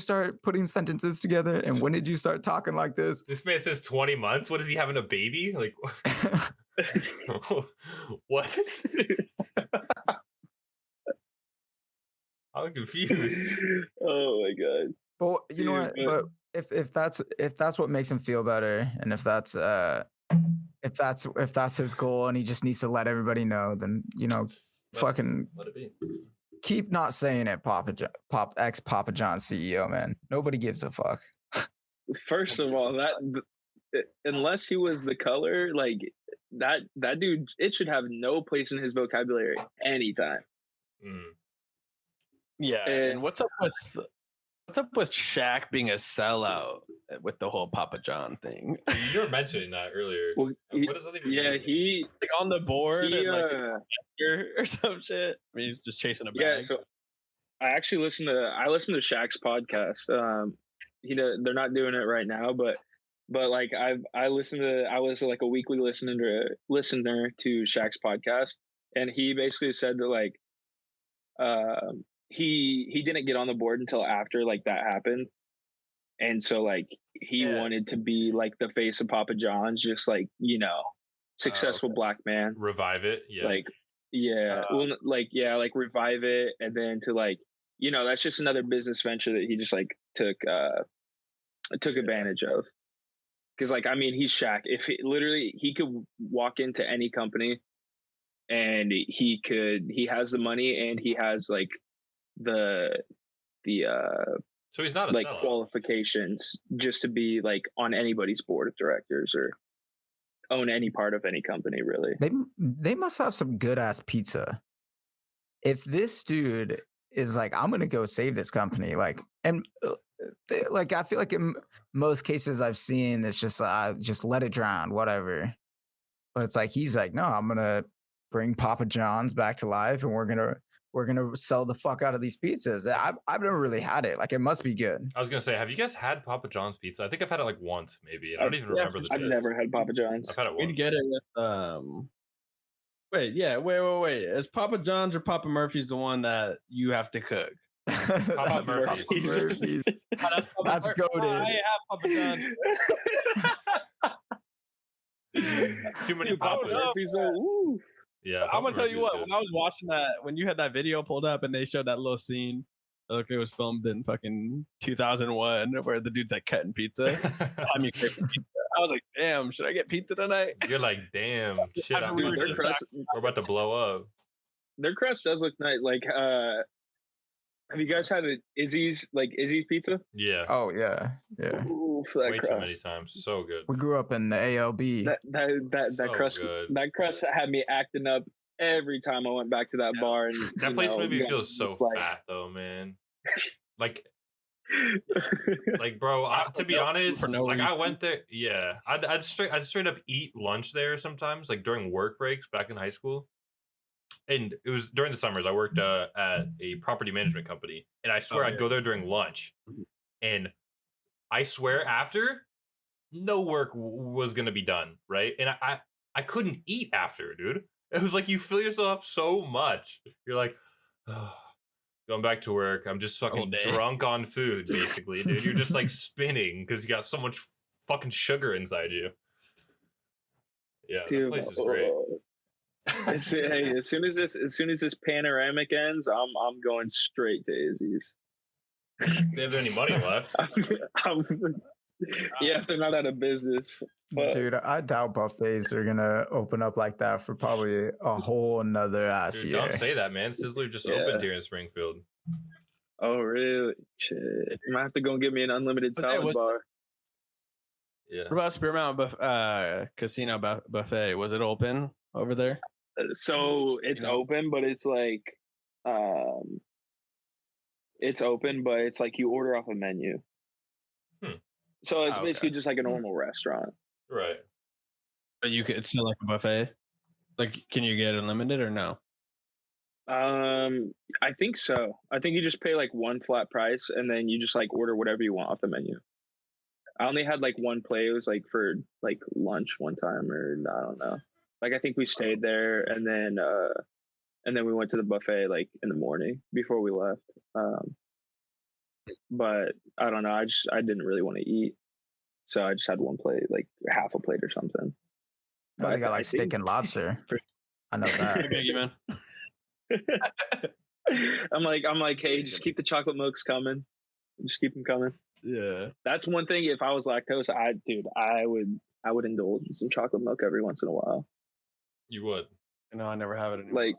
start putting sentences together? And when did you start talking like this? This man says 20 months. What is he having a baby? Like what? I'm confused. Oh my god. Well, you know what? But if that's what makes him feel better, and if that's his goal, and he just needs to let everybody know, then fucking let it be. Keep not saying it, Papa John CEO, man. Nobody gives a fuck. First of all, unless he was the color, like that dude, it should have no place in his vocabulary anytime. Yeah, and what's up with Shaq being a sellout with the whole Papa John thing? You were mentioning that earlier. Well, what does that even mean? he like on the board or some shit. I mean, he's just chasing a bag. Yeah, so I actually listened to Shaq's podcast. They're not doing it right now, but like I was like a weekly listener to Shaq's podcast, and he basically said that like he didn't get on the board until after like that happened, and so like he wanted to be like the face of Papa John's, just like successful black man, revive it, like revive it, and then to like that's just another business venture that he just like took advantage of, because like I mean he's Shaq. If he could walk into any company, and he has the money, and he has like the so he's not a like sellout. Qualifications just to be like on anybody's board of directors or own any part of any company, really. They must have some good ass pizza. If this dude is like, I'm gonna go save this company, like, and like I feel like in most cases I've seen it's just just let it drown, whatever. But it's like he's like, no, I'm gonna bring Papa John's back to life, and we're gonna sell the fuck out of these pizzas. I've never really had it. Like, it must be good. I was gonna say, have you guys had Papa John's pizza? I think I've had it like once, maybe. I don't even remember the taste. I've never had Papa John's. I've had it once. We'd get it with wait. Is Papa John's or Papa Murphy's the one that you have to cook? Papa Murphy's. That's goated. I have Papa John's. Too many Papa Murphy's. Yeah, I'm gonna tell you what. When I was watching that, when you had that video pulled up and they showed that little scene, it looked like it was filmed in fucking 2001, where the dude's like cutting pizza. I was like, damn, should I get pizza tonight? You're like, damn, shit, we're about to blow up. Their crust does look nice. Like, have you guys had Izzy's pizza? Yeah. Oh yeah. Ooh, way crust. Too many times. So good. We grew up in the ALB. That so crust. Good. That crust had me acting up every time I went back to that bar. And that place made me feel so fat, though, man. Like, bro. To be honest, I went there. Yeah, I'd straight up eat lunch there sometimes, like during work breaks back in high school. And it was during the summers. I worked at a property management company, and I swear I'd go there during lunch, and I swear after, no work was gonna be done, right? And I couldn't eat after, dude. It was like you fill yourself up so much. You're like, oh, going back to work. I'm just fucking drunk on food, basically, dude. You're just like spinning because you got so much fucking sugar inside you. Yeah, that place is great. As soon as this panoramic ends, I'm going straight to Izzy's. They have any money left? Yeah, if they're not out of business. But, dude, I doubt buffets are gonna open up like that for probably a whole another ass year. Don't say that, man. Sizzler just opened here in Springfield. Oh really? Shit, you might have to go and get me an unlimited salad bar. Yeah. What about Spear Mountain Casino Buffet? Was it open over there? So it's open, but it's like, it's open, but it's like you order off a menu. So it's basically just like a normal restaurant. Right. But it's still like a buffet? Like, can you get unlimited or no? I think so. I think you just pay like one flat price, and then you just like order whatever you want off the menu. I only had like one plate. It was like for like lunch one time, or I don't know. Like I think we stayed there, and then we went to the buffet like in the morning before we left. But I don't know. I didn't really want to eat, so I just had one plate, like half a plate or something. But they got like steak and lobster. I know that. Man. I'm like, hey, just keep the chocolate milks coming. Just keep them coming. Yeah, that's one thing. If I was lactose, I would indulge in some chocolate milk every once in a while. You would? No, I never have it anymore.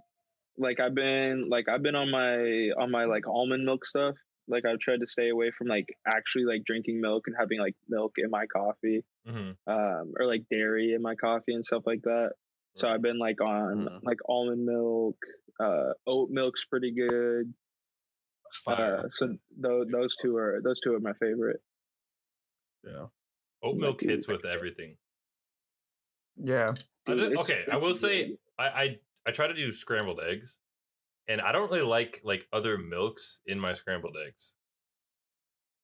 Like I've been on my like almond milk stuff. Like I've tried to stay away from like actually like drinking milk and having like milk in my coffee, or like dairy in my coffee and stuff like that. So I've been like on like almond milk. Oat milk's pretty good. So those two are my favorite. Yeah, oat milk hits with everything. Yeah. Dude, I will say I try to do scrambled eggs, and I don't really like other milks in my scrambled eggs.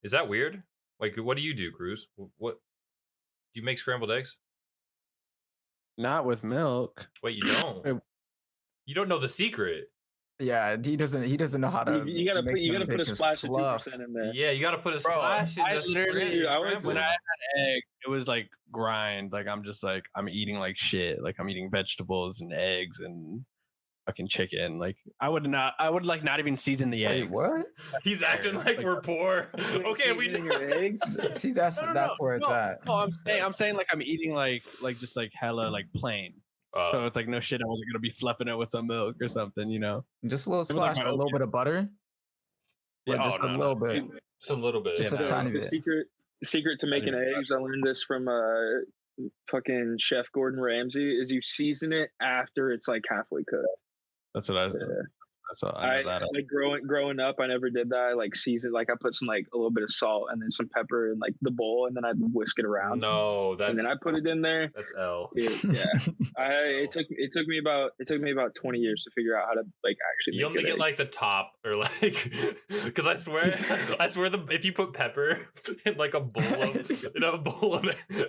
Is that weird? Like, what do you do, Cruz? What do you make scrambled eggs? Not with milk. Wait, you don't? You don't know the secret. Yeah, he doesn't know how to. You gotta put a splash of 2% in there. Yeah, you gotta put a splash. In when I had eggs, it was like grind. Like I'm just like I'm eating like shit. Like I'm eating vegetables and eggs and fucking chicken. Like I would like not even season the eggs. What? He's acting like we're poor. Okay, we your eggs. See, that's where it's at. No, I'm saying like I'm eating like just like hella like plain. So it's like no shit. I wasn't gonna be fluffing it with some milk or something, you know. Just a little splash, like a little bit of butter. Yeah, just a little bit. Just a little bit. Just a tiny bit. Secret to making eggs. I learned this from fucking Chef Gordon Ramsay. Is you season it after it's like halfway cooked. That's what I was doing. I like growing up, I never did that. I like seasoned, like I put some like a little bit of salt and then some pepper in like the bowl, and then I'd whisk it around. No, and then I put it in there. That's L. Dude, yeah, it took me about 20 years to figure out how to like actually. You only get like the top, or like, because I swear if you put pepper in like a bowl of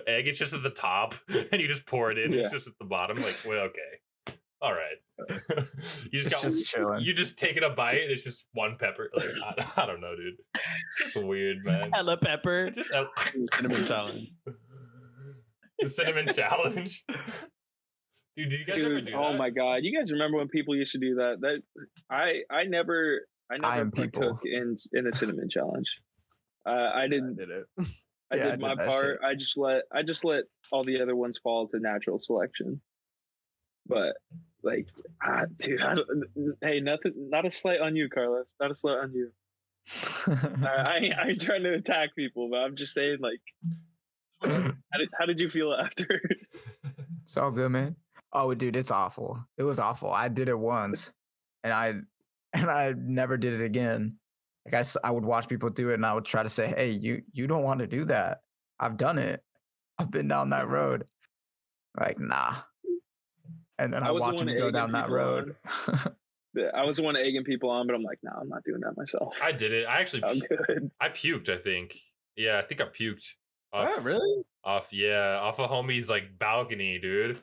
egg, it's just at the top, and you just pour it in. Yeah. It's just at the bottom. Like, well, okay. All right. You just take it a bite and it's just one pepper. Like I don't know, dude. It's just weird, man. Hella pepper. Just cinnamon challenge. The cinnamon challenge. Dude, did you guys ever do that? Oh my god. You guys remember when people used to do that? That I never partook in the cinnamon challenge. I didn't. I did it. I did my part. Shit. I just let all the other ones fall to natural selection. But like, dude, hey, nothing, not a slight on you, Carlos. Not a slight on you. I ain't trying to attack people, but I'm just saying, like, how did you feel after? It's all good, man. Oh, dude, it's awful. It was awful. I did it once, and I never did it again. Like I would watch people do it, and I would try to say, "Hey, you don't want to do that. I've done it. I've been down that road." Like, nah. And then I watch him go down that road. I was the one egging people on, but I'm like, no, I'm not doing that myself. I did it. I actually I puked, I think. Yeah, I think I puked. Really? Off a homie's like balcony, dude.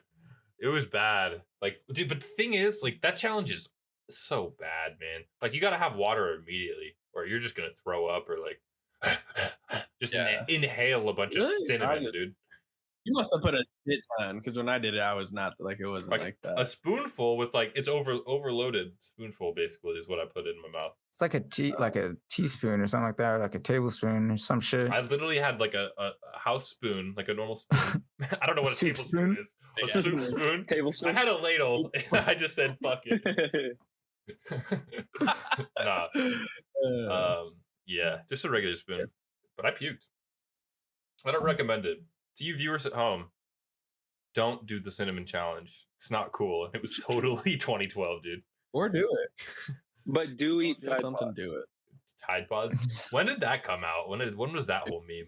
It was bad. Like, dude, but the thing is, like, that challenge is so bad, man. Like, you gotta have water immediately, or you're just gonna throw up, or like just inhale a bunch of cinnamon, dude. You must have put a shit ton, because when I did it, I was not like, it wasn't like that. A spoonful with like, it's overloaded spoonful basically is what I put in my mouth. It's like a teaspoon or something like that, or like a tablespoon or some shit. I literally had like a house spoon, like a normal spoon. I don't know what a tablespoon is. A soup spoon. Tablespoon. I had a ladle, and I just said, "Fuck it." Nah. Yeah, just a regular spoon. But I puked. I don't recommend it. To you viewers at home, don't do the cinnamon challenge. It's not cool. It was totally 2012, dude. Or do it. But do eat Tide something. Pods. Do it. Tide Pods. When did that come out? When was that whole meme?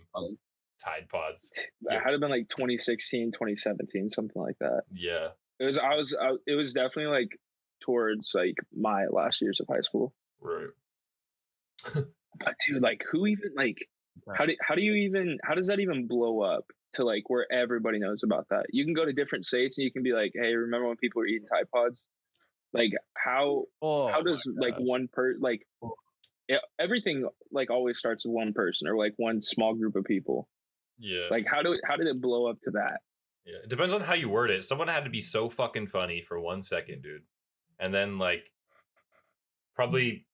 Tide Pods. It had been like 2016, 2017, something like that. Yeah. It was definitely like towards like my last years of high school. Right. But dude, like, who even like How does that even blow up to like where everybody knows about that? You can go to different states and you can be like, hey, remember when people were eating Tide Pods? Like how does like one everything like always starts with one person or like one small group of people. Yeah. Like how did it blow up to that? Yeah. It depends on how you word it. Someone had to be so fucking funny for 1 second, dude. And then like probably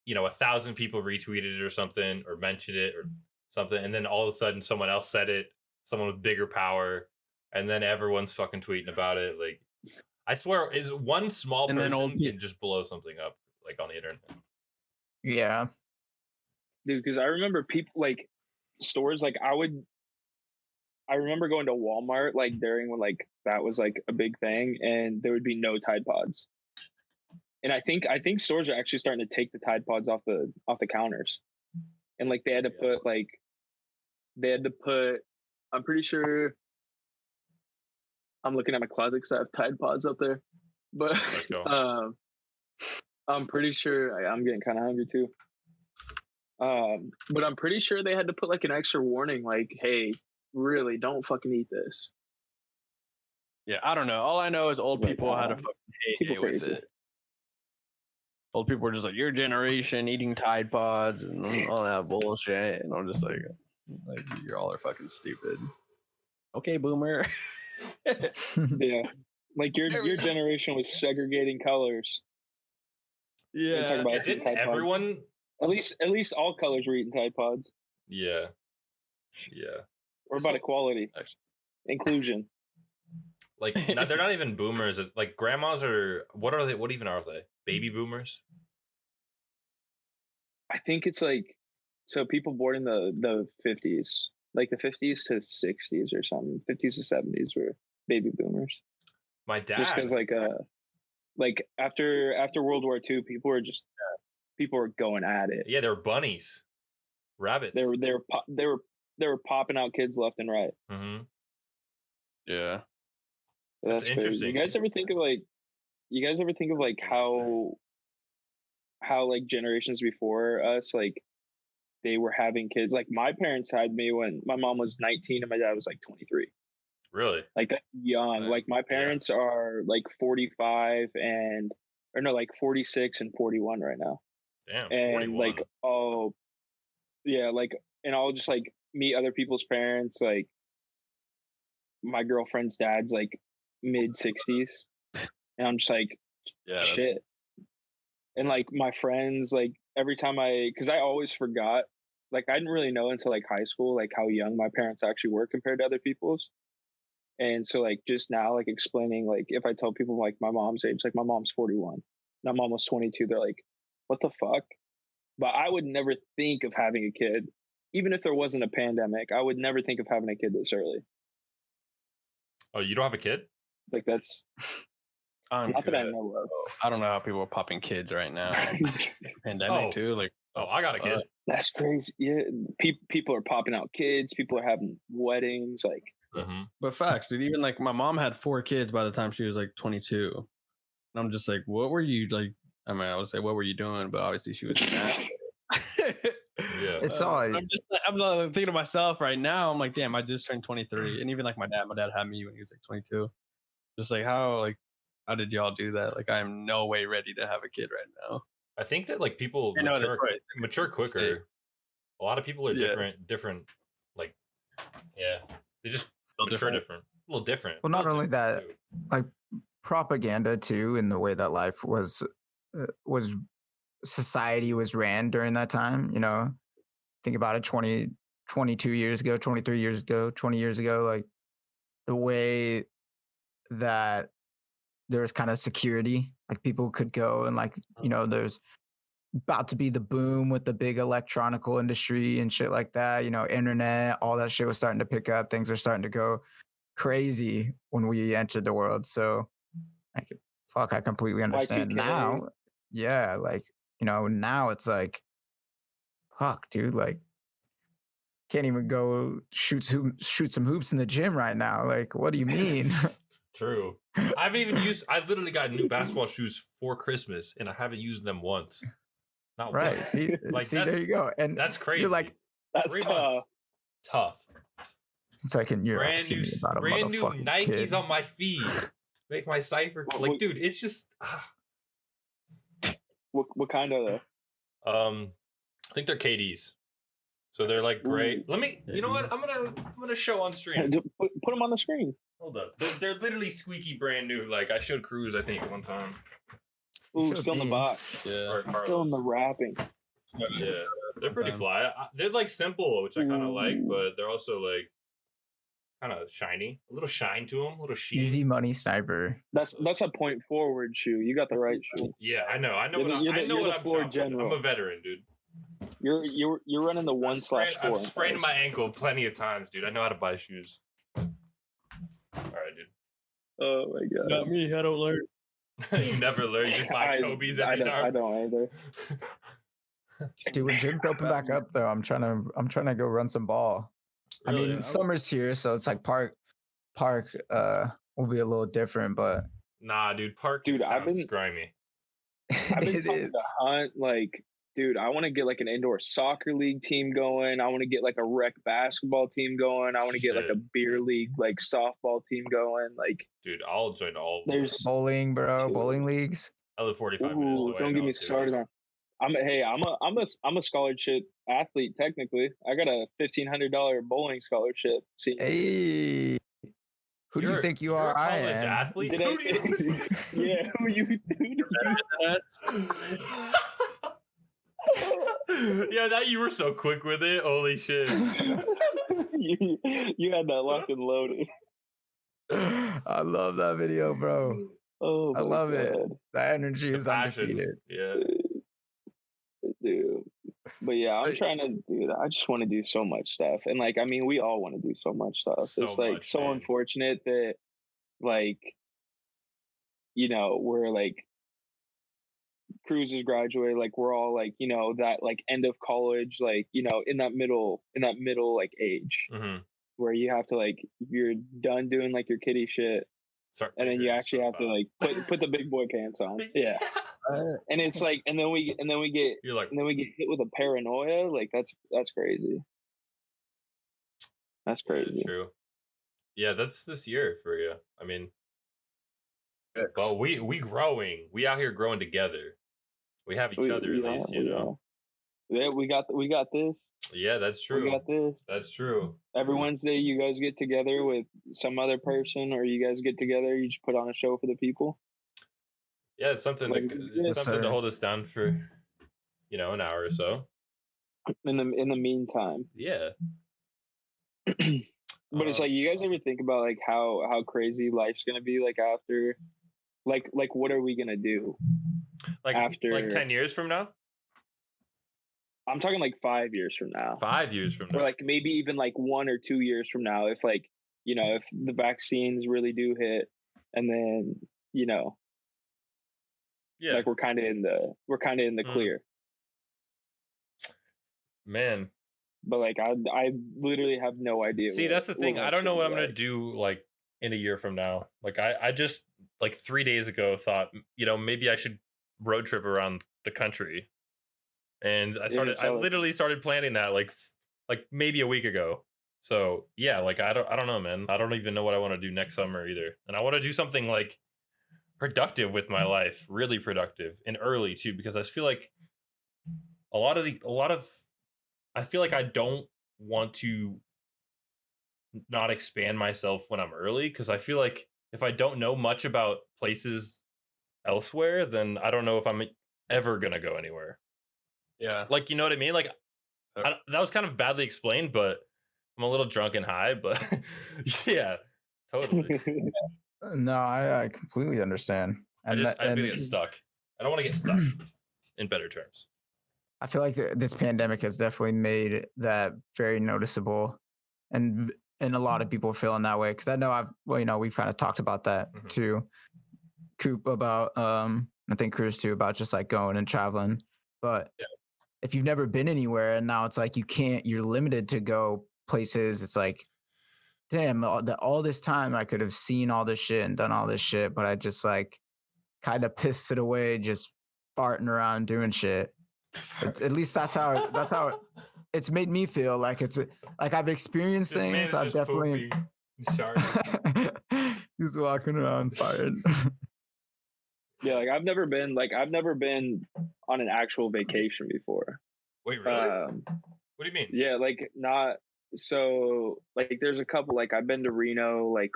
1,000 people retweeted it or something or mentioned it or something, and then all of a sudden someone else said it, someone with bigger power, and then everyone's fucking tweeting about it. Like I swear, is one small person can just blow something up like on the internet. Yeah, dude. Because I remember people like stores like I remember going to Walmart like during when like that was like a big thing, and there would be no Tide Pods. And I think stores are actually starting to take the Tide Pods off the counters, and like they had to put. I'm pretty sure. I'm looking at my closet because I have Tide Pods up there, but I'm pretty sure I'm getting kind of hungry too. But I'm pretty sure they had to put like an extra warning, like, "Hey, really, don't fucking eat this." Yeah, I don't know. All I know is old people had a fucking heyday with it. Old people were just like, your generation eating Tide Pods and all that bullshit. And I'm just like you all are fucking stupid. Okay, boomer. Yeah. Like your generation was segregating colors. Yeah. Didn't everyone at least all colors were eating Tide Pods. Yeah. Yeah. Or about equality. Inclusion. Like they're not even boomers. Like grandmas are what are they? What even are they? Baby boomers? I think it's like so people born in the 50s, like the 50s to 60s or something. 50s to 70s were baby boomers. My dad. Just because like after World War II, people were going at it. Yeah, they were bunnies, rabbits. They were popping out kids left and right. Mm-hmm. Yeah. That's interesting. Crazy. You guys ever think of like how like generations before us, like they were having kids? Like my parents had me when my mom was 19 and my dad was like 23. Really? Like that's young. Like my parents are like 45 like 46 and 41 right now. Damn. And 41. like and I'll just like meet other people's parents. Like my girlfriend's dad's like mid 60s, and I'm just like, shit. And like my friends, like every time because I always forgot, like I didn't really know until like high school, like how young my parents actually were compared to other people's. And so like just now, like explaining, like if I tell people like my mom's age, like my mom's 41 and I'm almost 22, they're like, what the fuck? But I would never think of having a kid, even if there wasn't a pandemic. I would never think of having a kid this early. Oh, you don't have a kid? Like that's not that I know of. I don't know how people are popping kids right now. Pandemic too. Like, I got a kid. That's crazy. Yeah, people are popping out kids. People are having weddings. Like, but facts, dude. Even like my mom had 4 kids by the time she was like 22, and I'm just like, what were you like? I mean, I would say, what were you doing? But obviously, she was mad. Yeah, it's all. I'm thinking to myself right now. I'm like, damn, I just turned 23, and even like my dad had me when he was like 22. Just like how did y'all do that? Like, I am no way ready to have a kid right now. I think that like people mature quicker. A lot of people are different. Like, yeah, they just mature different. A little different. Well, not only that, like propaganda too, in the way that life was society was ran during that time. You know, think about it 22 years ago, 23 years ago, 20 years ago, like the way that there's kind of security, like people could go and like, you know, there's about to be the boom with the big electronical industry and shit like that, you know, internet, all that shit was starting to pick up. Things are starting to go crazy when we entered the world. So I completely understand now. Yeah. Like, you know, now it's like, fuck, dude, like can't even go shoot some hoops in the gym right now. Like, what do you mean? True. I literally got new basketball shoes for Christmas and I haven't used them once. Not right. once. See, there you go. And that's crazy. You're like, That's tough. Tough. It's like you're brand new, about a brand new Nikes kid. on my feed. Make my cipher like, dude. It's just. What kind of? I think they're KDs. So they're like gray. Ooh. Let me. You know what? I'm gonna show on stream. Put them on the screen. Hold up. They're literally squeaky brand new. Like I showed Cruz, I think, one time. Ooh, still in the box. Yeah. Still in the wrapping. Yeah, they're pretty fly. They're like simple, which I kind of like, but they're also like kind of shiny. A little shine to them. A little sheen. Easy money sniper. That's a point forward shoe. You got the right shoe. Yeah, I know. I know You're what the floor I'm general. I'm a veteran, dude. You're running the 1/4. I've sprained my ankle plenty of times, dude. I know how to buy shoes. All right, dude. Oh my god. Not me. I don't learn. You never learn. You just buy Kobe's every time. I don't either. Dude, when gyms open back up though, I'm trying to go run some ball. Really? I mean, summer's here, so it's like park will be a little different, but nah, dude, park dude, sounds grimy. I've been talking to Hunt, like, dude, I want to get like an indoor soccer league team going. I want to get like a rec basketball team going. I want to get like a beer league, like softball team going. Like, dude, I'll join all. There's bowling, bro. Dude. Bowling leagues. I live 45 minutes away. Don't get me started on. I'm a scholarship athlete technically. I got a $1,500 bowling scholarship. Hey, who do you think you are? I am. Athlete? Yeah, who you think? Yeah, that you were so quick with it. Holy shit! you had that locked and loaded. I love that video, bro. Oh, I love it. That energy is undefeated. Yeah. Dude. But yeah, I'm trying to do that. I just want to do so much stuff. And like, I mean, we all want to do so much stuff. It's like so unfortunate that like, you know, we're like Cruz is graduated, like we're all like, you know, that like end of college, like, you know, in that middle like age where you have to like, you're done doing like your kiddie shit. And then you actually have to like put the big boy pants on. Yeah. And it's like, and then we get hit with a paranoia. Like that's crazy. That's crazy. Yeah, true. Yeah, that's this year for you. I mean, well, we growing. We out here growing together. We have each other at least, you know. Yeah, we got this. Yeah, that's true. We got this. That's true. Every Wednesday, you guys get together with some other person, or you guys get together. You just put on a show for the people. Yeah, it's something to hold us down for, you know, an hour or so. In the meantime. Yeah. But it's like, you guys ever think about like how crazy life's gonna be like after, like what are we gonna do? Like after 10 years from now? I'm talking like 5 years from now. 5 years from now. Or like maybe even like 1 or 2 years from now, if like, you know, if the vaccines really do hit, and then, you know, like we're kind of in the clear. Man. But like I literally have no idea. See, that's the thing. I don't know what I'm gonna do like in a year from now. Like I just like 3 days ago thought, you know, maybe I should road trip around the country. And I literally started planning that like maybe a week ago. So yeah, like I don't know, man. I don't even know what I want to do next summer either. And I want to do something like productive with my life, really productive and early too, because I feel like I feel like I don't want to not expand myself when I'm early, because I feel like if I don't know much about places elsewhere, then I don't know if I'm ever gonna go anywhere. Yeah. Like, you know what I mean? Like, that was kind of badly explained, but I'm a little drunk and high, but yeah, totally. No, I completely understand. And I feel get stuck. I don't want to get stuck in better terms. I feel like this pandemic has definitely made that very noticeable, and a lot of people are feeling that way. Because I know we've kind of talked about that too. Coop about I think Cruz too, about just like going and traveling. But if you've never been anywhere and now it's like you're limited to go places, it's like, damn, all this time I could have seen all this shit and done all this shit, but I just like kind of pissed it away, just farting around doing shit. At least that's how it's made me feel like like I've experienced things. I've definitely he's walking around fired. Yeah, like I've never been on an actual vacation before. Wait, really? What do you mean? Yeah, like not so like there's a couple, like I've been to Reno like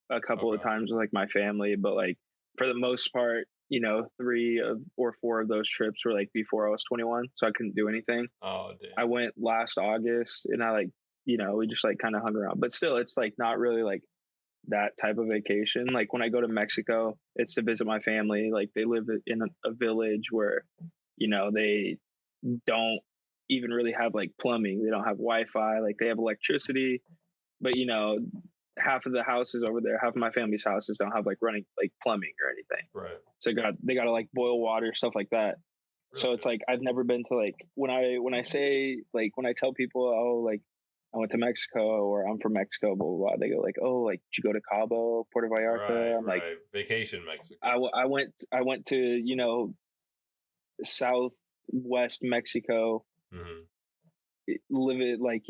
a couple of times with like my family, but like for the most part, 3 or 4 of those trips were like before I was 21, so I couldn't do anything. Oh, damn. I went last August and I we just like kind of hung around, but still it's like not really like that type of vacation. Like when I go to Mexico, it's to visit my family. Like they live in a village where, they don't even really have like plumbing. They don't have Wi-Fi. Like they have electricity, but half of the houses over there, half of my family's houses don't have like running like plumbing or anything. Right. So they got to like boil water, stuff like that. Really? So it's like I've never been to like when I say like when I tell people, oh, like I went to Mexico or I'm from Mexico, blah, blah, blah. They go like, oh, like did you go to Cabo, Puerto Vallarta? Right, I'm like, vacation Mexico. I went to southwest Mexico. Mm-hmm. Live it like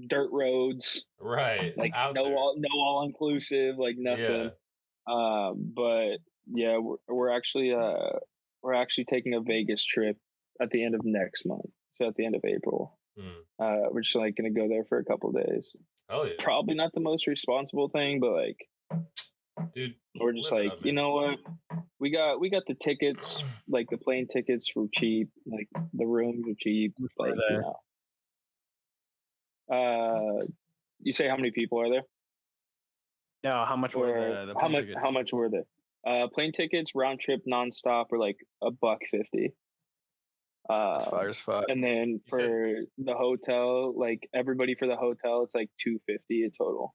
dirt roads, right? Like no all inclusive, like nothing. Yeah. But yeah, we're actually taking a Vegas trip at the end of next month, so at the end of April. We're just like gonna go there for a couple of days. Oh yeah. Probably not the most responsible thing, but like, dude, we're just like, you know what? We got the tickets, like the plane tickets for cheap, like the rooms are cheap. Like, you say how many people are there? No, how much were the plane tickets? How much were they? Plane tickets round trip nonstop were like $150. That's fire as fuck. And then for the hotel, like everybody for the hotel, it's like $250 a total.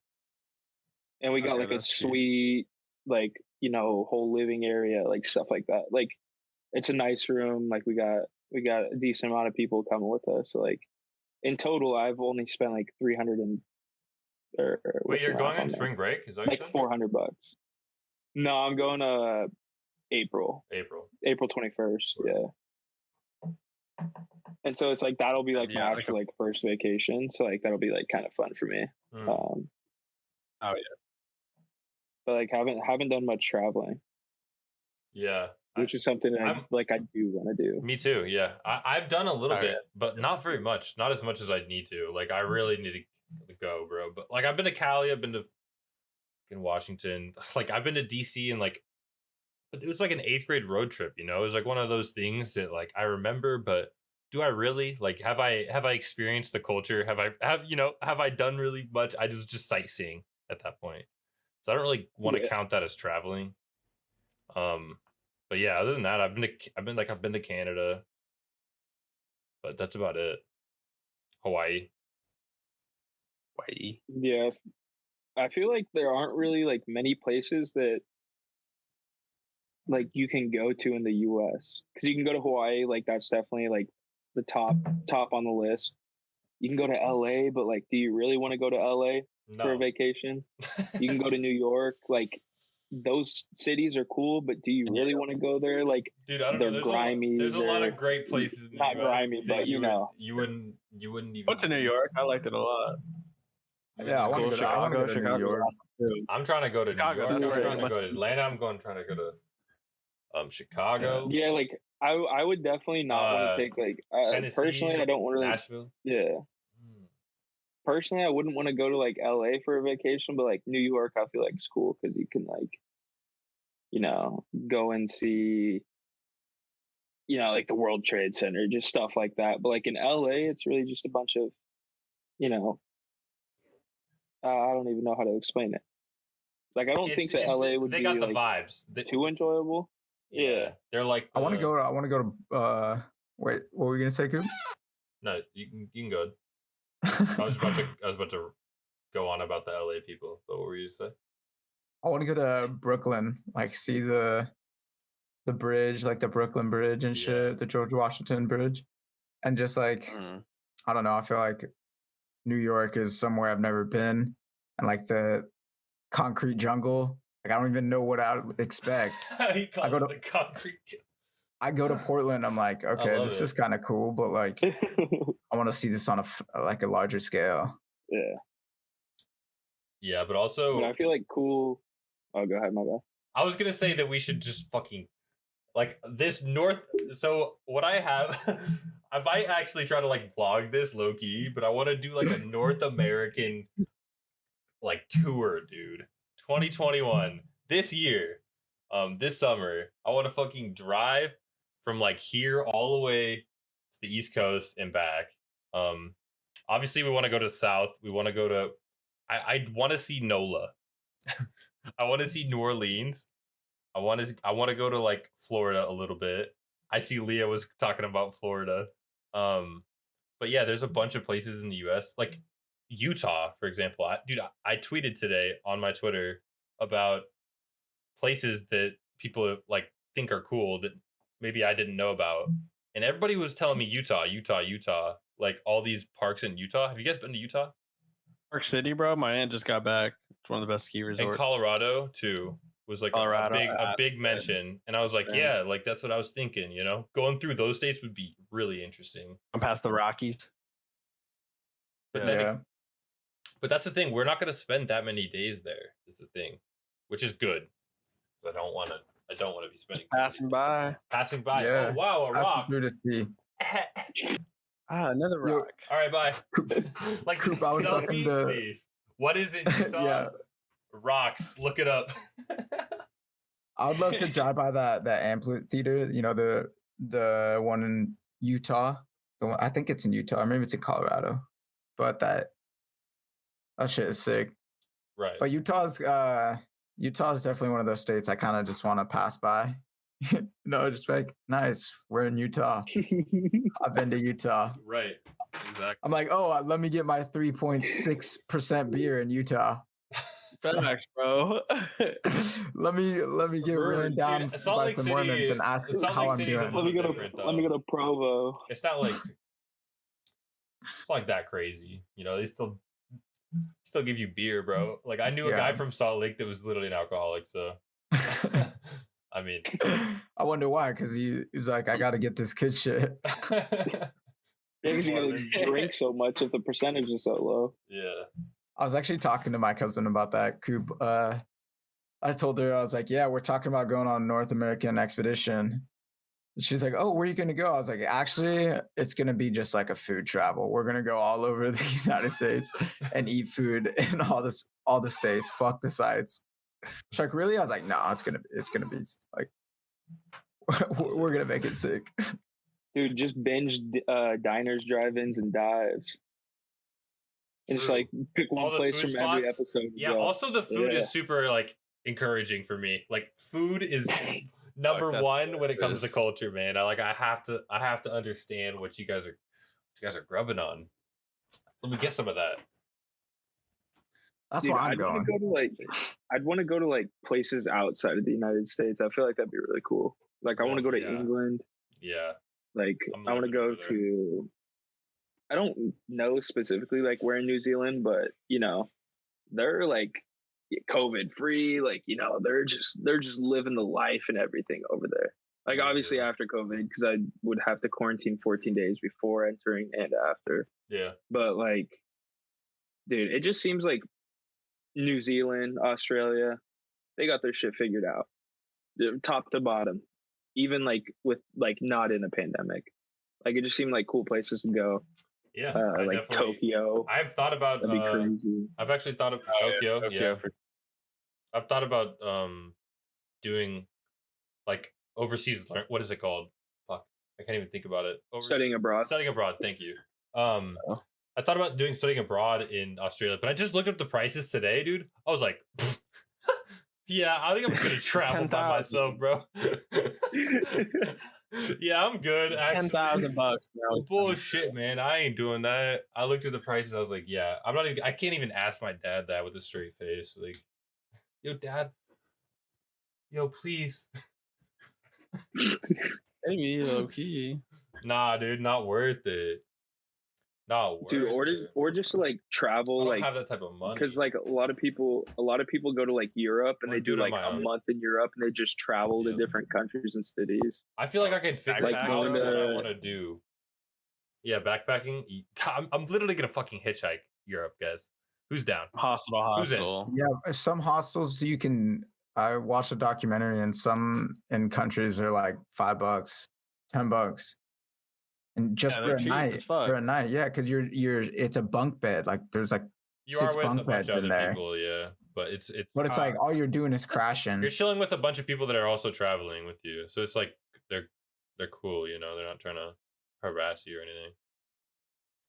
And we got like a suite, like whole living area, like stuff like that. Like it's a nice room. Like we got a decent amount of people coming with us. So like in total, I've only spent like 300 and. Wait, you're going on spring break? Is that like $400? No, I'm going April 21st. Yeah. And so it's like that'll be like my actual like first vacation. So like that'll be like kind of fun for me. Oh yeah. But like haven't done much traveling. Yeah. Which is something that I do want to do. Me too. Yeah. I've done a little bit, but not very much. Not as much as I need to. Like I really need to go, bro. But like I've been to Cali, I've been to in Washington. Like I've been to DC and like it was like an 8th grade road trip, It was like one of those things that like I remember, but do I really? Like have I experienced the culture? Have I done really much? I was just sightseeing at that point. So I don't really want to count that as traveling. But yeah, other than that, I've been to Canada. But that's about it. Hawaii. Yeah. I feel like there aren't really like many places that like you can go to in the US, because you can go to Hawaii, like that's definitely like the top on the list. You can go to LA, but like do you really want to go to LA for a vacation? You can go to New York, like those cities are cool, but do you really want to go there? Like, dude, I don't know. There's a lot of great places in the not US grimy, but you wouldn't even went to New York. I liked it a lot. Yeah, I want to go to New York. I'm trying to go to New York. I'm trying to go to Atlanta. I'm trying to go to Chicago. Yeah, like I would definitely not want to take like Tennessee, personally. I don't want to Nashville. Yeah. Personally, I wouldn't want to go to like LA for a vacation, but like New York, I feel like it's cool because you can like, go and see, like the World Trade Center, just stuff like that. But like in LA, it's really just a bunch of, I don't even know how to explain it. Like I don't think that LA would be got the like, vibes too enjoyable. Yeah, they're like. I want to go to. Wait, what were you gonna say, Coop? No, you can go. I was about to go on about the LA people, but what were you to say? I want to go to Brooklyn, like see the bridge, like the Brooklyn Bridge and shit, the George Washington Bridge, and just like I don't know, I feel like New York is somewhere I've never been, and like the concrete jungle, like I don't even know what I would expect. I go to the concrete. I go to Portland. I'm like, okay, this is kind of cool, but like, I want to see this on a larger scale. Yeah. Yeah, but also, I feel like cool. Oh, go ahead, my bad. I was gonna say that we should just fucking like this north. So what I have, I might actually try to like vlog this low key, but I want to do like a North American like tour, dude. 2021 this year, this summer. I want to fucking drive from like here all the way to the East Coast and back. Obviously we want to go to the South. We want to go to. I want to see NOLA. I want to see New Orleans. I want to go to like Florida a little bit. I see Leah was talking about Florida. But yeah, there's a bunch of places in the US, like Utah, for example. I tweeted today on my Twitter about places that people like think are cool that maybe I didn't know about. And everybody was telling me Utah, like all these parks in Utah. Have you guys been to Utah? Park City, bro. My aunt just got back. It's one of the best ski resorts. And Colorado too was like a big mention. And I was like, yeah, like that's what I was thinking, you know? Going through those states would be really interesting. I'm past the Rockies. But but that's the thing. We're not gonna spend that many days there, is the thing. Which is good. I don't wanna be spending passing by. Yeah. Oh wow, a rock. Good to see. Another rock. All right, bye. Like Coop, I was talking to... What is it, Utah? Yeah. Rocks. Look it up. I would love to drive by that amphitheater. You know, the one in Utah. The one, I think it's in Utah, or maybe it's in Colorado. But that shit is sick. Right. But Utah's definitely one of those states I kind of just want to pass by. No, just like, nice, we're in Utah. I've been to Utah. Right. Exactly. I'm like, oh, let me get my 3.6% beer in Utah. Facts, bro. let me get ran down by the Mormons and ask how I'm doing. Let me go to Provo. It's not like that crazy. You know, they still give you beer, bro. Like I knew a guy from Salt Lake that was literally an alcoholic, so I mean, I wonder why, because he's like, I got to get this kid shit. Yeah, because you gotta drink so much if the percentage is so low. Yeah. I was actually talking to my cousin about that, Coop. I told her, I was like, yeah, we're talking about going on a North American expedition. She's like, oh, where are you going to go? I was like, actually, it's going to be just like a food travel. We're going to go all over the United States and eat food in all the states. Fuck the sites. She's like, really? I was like, no, it's gonna be like, we're gonna make it sick. Dude, just binge diners, drive-ins, and dives. And just like pick one place from every episode. Yeah. Also, the food is super like encouraging for me. Like, food is number one when it comes to culture, man. I have to understand what you guys are grubbing on. Let me get some of that. That's why I'm going. I'd want to go to like places outside of the United States. I feel like that'd be really cool. Like I want to go to England. Yeah. Like I want to go to. I don't know specifically like where in New Zealand, but you know, they're like COVID free. Like you know, they're just living the life and everything over there. Like obviously after COVID, because I would have to quarantine 14 days before entering and after. Yeah. But like, dude, it just seems like New Zealand, Australia, they got their shit figured out, top to bottom. Even like with like not in a pandemic, like it just seemed like cool places to go. Yeah, like Tokyo. I've thought about. That'd be crazy. I've actually thought of Tokyo. Yeah. I've thought about doing like overseas. What is it called? Fuck, I can't even think about it. Studying abroad. Studying abroad. Thank you. I thought about doing studying abroad in Australia, but I just looked up the prices today, dude. I was like, yeah, I think I'm just gonna travel by myself, bro. Yeah, I'm good. $10,000, bro. Bullshit, man. I ain't doing that. I looked at the prices. I was like, yeah, I can't even ask my dad that with a straight face. Like, yo, dad. Yo, please. Maybe low key. Nah, dude, not worth it. No, dude, or just to like travel, I don't like have that type of money. because like a lot of people go to like Europe and they do like a month in Europe and they just travel to different countries and cities. I feel like I can figure out what I want to do. Yeah, backpacking. I'm literally gonna fucking hitchhike Europe, guys. Who's down? Hostel. Yeah, some hostels you can. I watched a documentary, and some in countries are like $5, $10, and just for a night. For a night, yeah, because you're. It's a bunk bed. Like there's like you 6 bunk beds in there. People, yeah, but it's. But it's like all you're doing is crashing. You're chilling with a bunch of people that are also traveling with you, so it's like they're cool. You know, they're not trying to harass you or anything.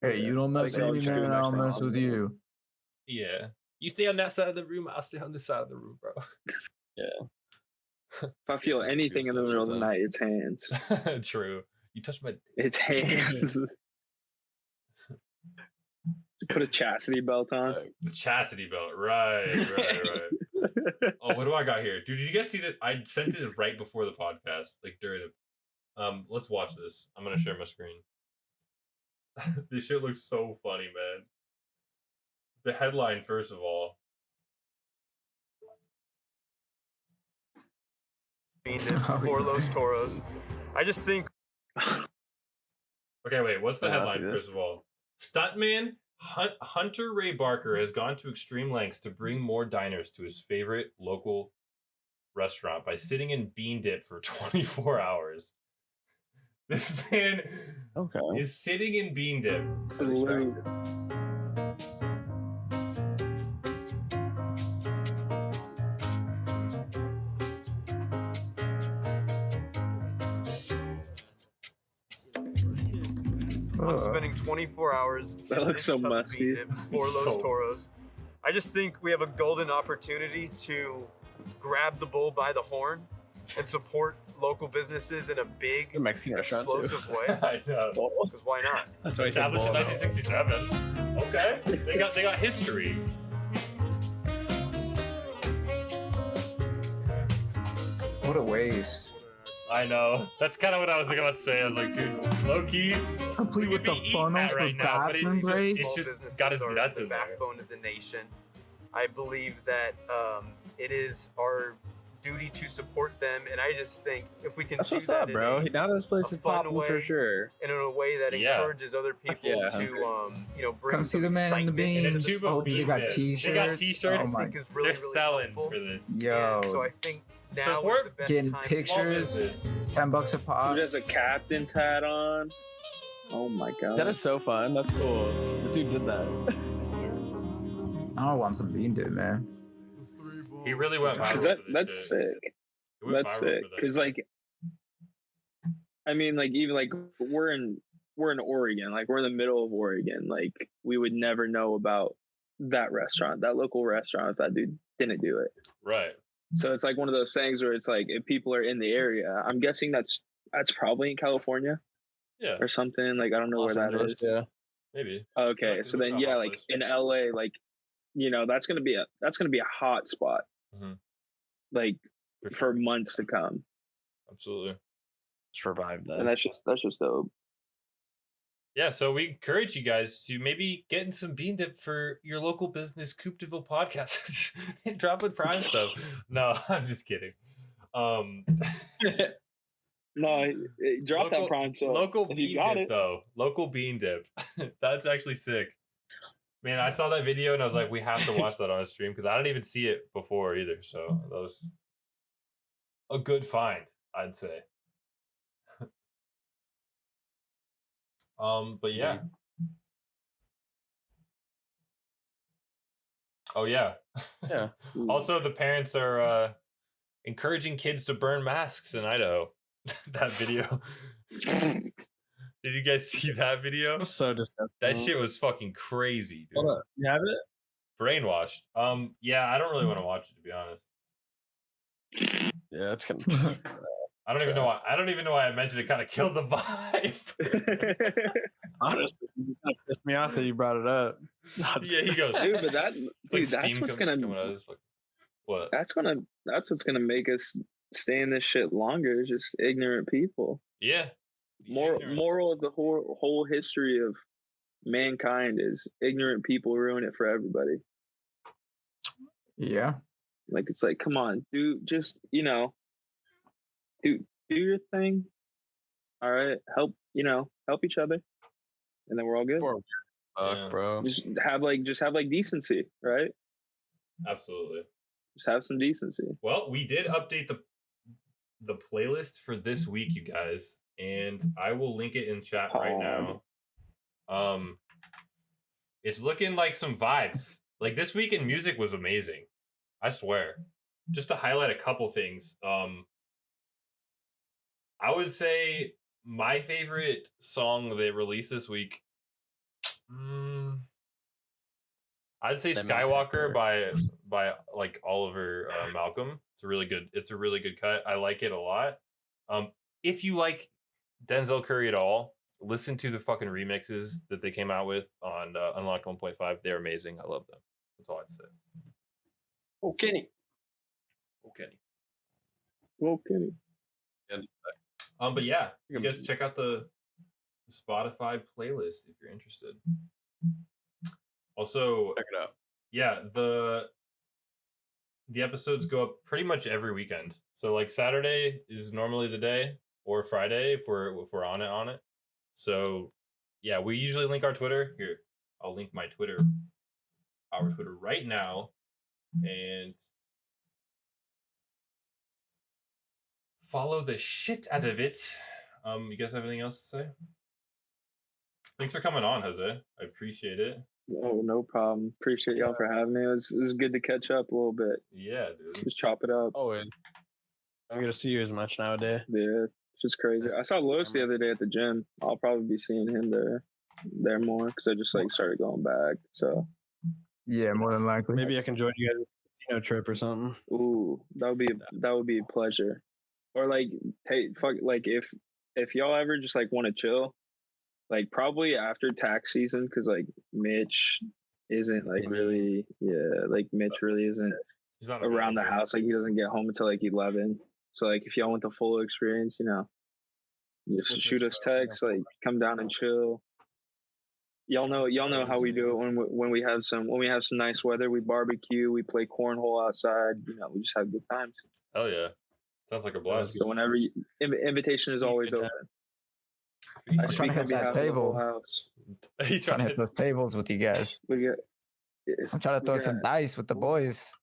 Hey, you don't mess with me, man. I'll mess with you. Yeah, you stay on that side of the room. I'll stay on this side of the room, bro. Yeah. If I feel anything in the middle of the night, it's hands. True. You touch my. It's hands. Put a chastity belt on. The chastity belt, right. Oh, what do I got here, dude? Did you guys see that? I sent it right before the podcast, like during the. Let's watch this. I'm gonna share my screen. This shit looks so funny, man. The headline, first of all. For Los Toros. I just think. Okay, wait. What's the headline, first of all? Stuntman Hunter Ray Barker has gone to extreme lengths to bring more diners to his favorite local restaurant by sitting in bean dip for 24 hours. This man is sitting in bean dip. I'm spending 24 hours. That looks so musty. For Los Toros. I just think we have a golden opportunity to grab the bull by the horn and support local businesses in a big, explosive way. I know. Because why not? That's why established in 1967. Okay, they got history. What a waste. I know. That's kind of what I was about to say. I was like, dude, low key, complete with the funnel for right now, but it's just got his nuts in the backbone of the nation. I believe that it is our duty to support them, and I just think if we can that's do what's that up, bro. Now this place is popping for sure, and in a way that encourages other people to, bring come see the man in the beans. They got t-shirts. They got t-shirts. I think is really, they're selling helpful. for this. Yo. So I think now support is the best getting time pictures. $10 a pop. Dude has a captain's hat on. Oh my god. That is so fun. That's cool. This dude did that. I want some bean dip, man. He really went viral. That's sick. That's sick. Because I mean, like even like we're in Oregon, like we're in the middle of Oregon. Like we would never know about that restaurant, that local restaurant, if that dude didn't do it. Right. So it's like one of those things where it's like if people are in the area, I'm guessing that's probably in California. Yeah. Or something. Like I don't know where that is. Yeah. Maybe. Okay, so then yeah, like in LA, like that's gonna be a hot spot. Mm-hmm. Like for months to come. Absolutely. Survive that. And that's just dope. Yeah, so we encourage you guys to maybe get in some bean dip for your local business, Coopdeville Podcast, and drop with Prime stuff. No, I'm just kidding. No, drop that Prime stuff. Local bean dip, though. Local bean dip. That's actually sick. Man, I saw that video and I was like, we have to watch that on a stream because I didn't even see it before either. So that was a good find, I'd say. But yeah. Oh yeah. Yeah. Also, the parents are encouraging kids to burn masks in Idaho. That video. Did you guys see that video? That was so disgusting. That shit was fucking crazy, dude. Hold on. You have it? Brainwashed. Yeah, I don't really want to watch it, to be honest. Yeah, it's kind of. I don't even know why. I don't even know why I mentioned it. Kind of killed the vibe. Honestly, you kind of pissed me off that you brought it up. Yeah, he goes, dude, but that's what's gonna. What? That's what's gonna make us stay in this shit longer. Is just ignorant people. Yeah. Moral of the whole history of mankind is. Ignorant people ruin it for everybody. Yeah. Like, it's like, come on, do your thing. All right, help each other, and then we're all good. Bro. Just have decency, right? Absolutely. Just have some decency. Well, we did update the playlist for this week, you guys, and I will link it in chat right now. It's looking like some vibes. Like, this week in music was amazing. I swear. Just to highlight a couple things. I would say my favorite song they released this week, I'd say Skywalker by like Oliver Malcolm. It's a really good cut. I like it a lot. If you like Denzel Curry at all, listen to the fucking remixes that they came out with on Unlocked 1.5. They're amazing. I love them. That's all I'd say. Oh, Kenny. But yeah, you guys check out the Spotify playlist if you're interested. Also, check it out. Yeah, the episodes go up pretty much every weekend. So like Saturday is normally the day, or Friday if we're on it. So yeah, we usually link our Twitter. Here, I'll link our Twitter right now, and follow the shit out of it. You guys have anything else to say? Thanks for coming on, Jose. I appreciate it. Oh, no problem. Appreciate y'all for having me. It was good to catch up a little bit. Yeah, dude. Just chop it up. Oh, I don't get to see you as much nowadays. Yeah, it's just crazy. I saw Los the other day at the gym. I'll probably be seeing him there more because I just like started going back. So yeah, more than likely. Maybe I can join you guys on a casino trip or something. Ooh, that would be a pleasure. Or like, hey, like if y'all ever just like want to chill, like probably after tax season, because like Mitch isn't like really, Mitch really isn't around the house. Like he doesn't get home until like 11. So like if y'all want the full experience, just shoot us text, like come down and chill. Y'all know how we do it when we have some nice weather. We barbecue, we play cornhole outside. We just have good times. Oh yeah. Sounds like a blast. So whenever invitation is always open. I'm trying to hit that table. I'm trying to hit those tables with you guys. I'm trying to throw some dice with the boys.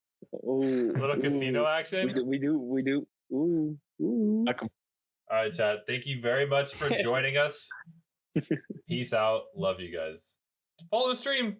Little casino action. We do. Ooh. All right, chat. Thank you very much for joining us. Peace out. Love you guys. Follow the stream.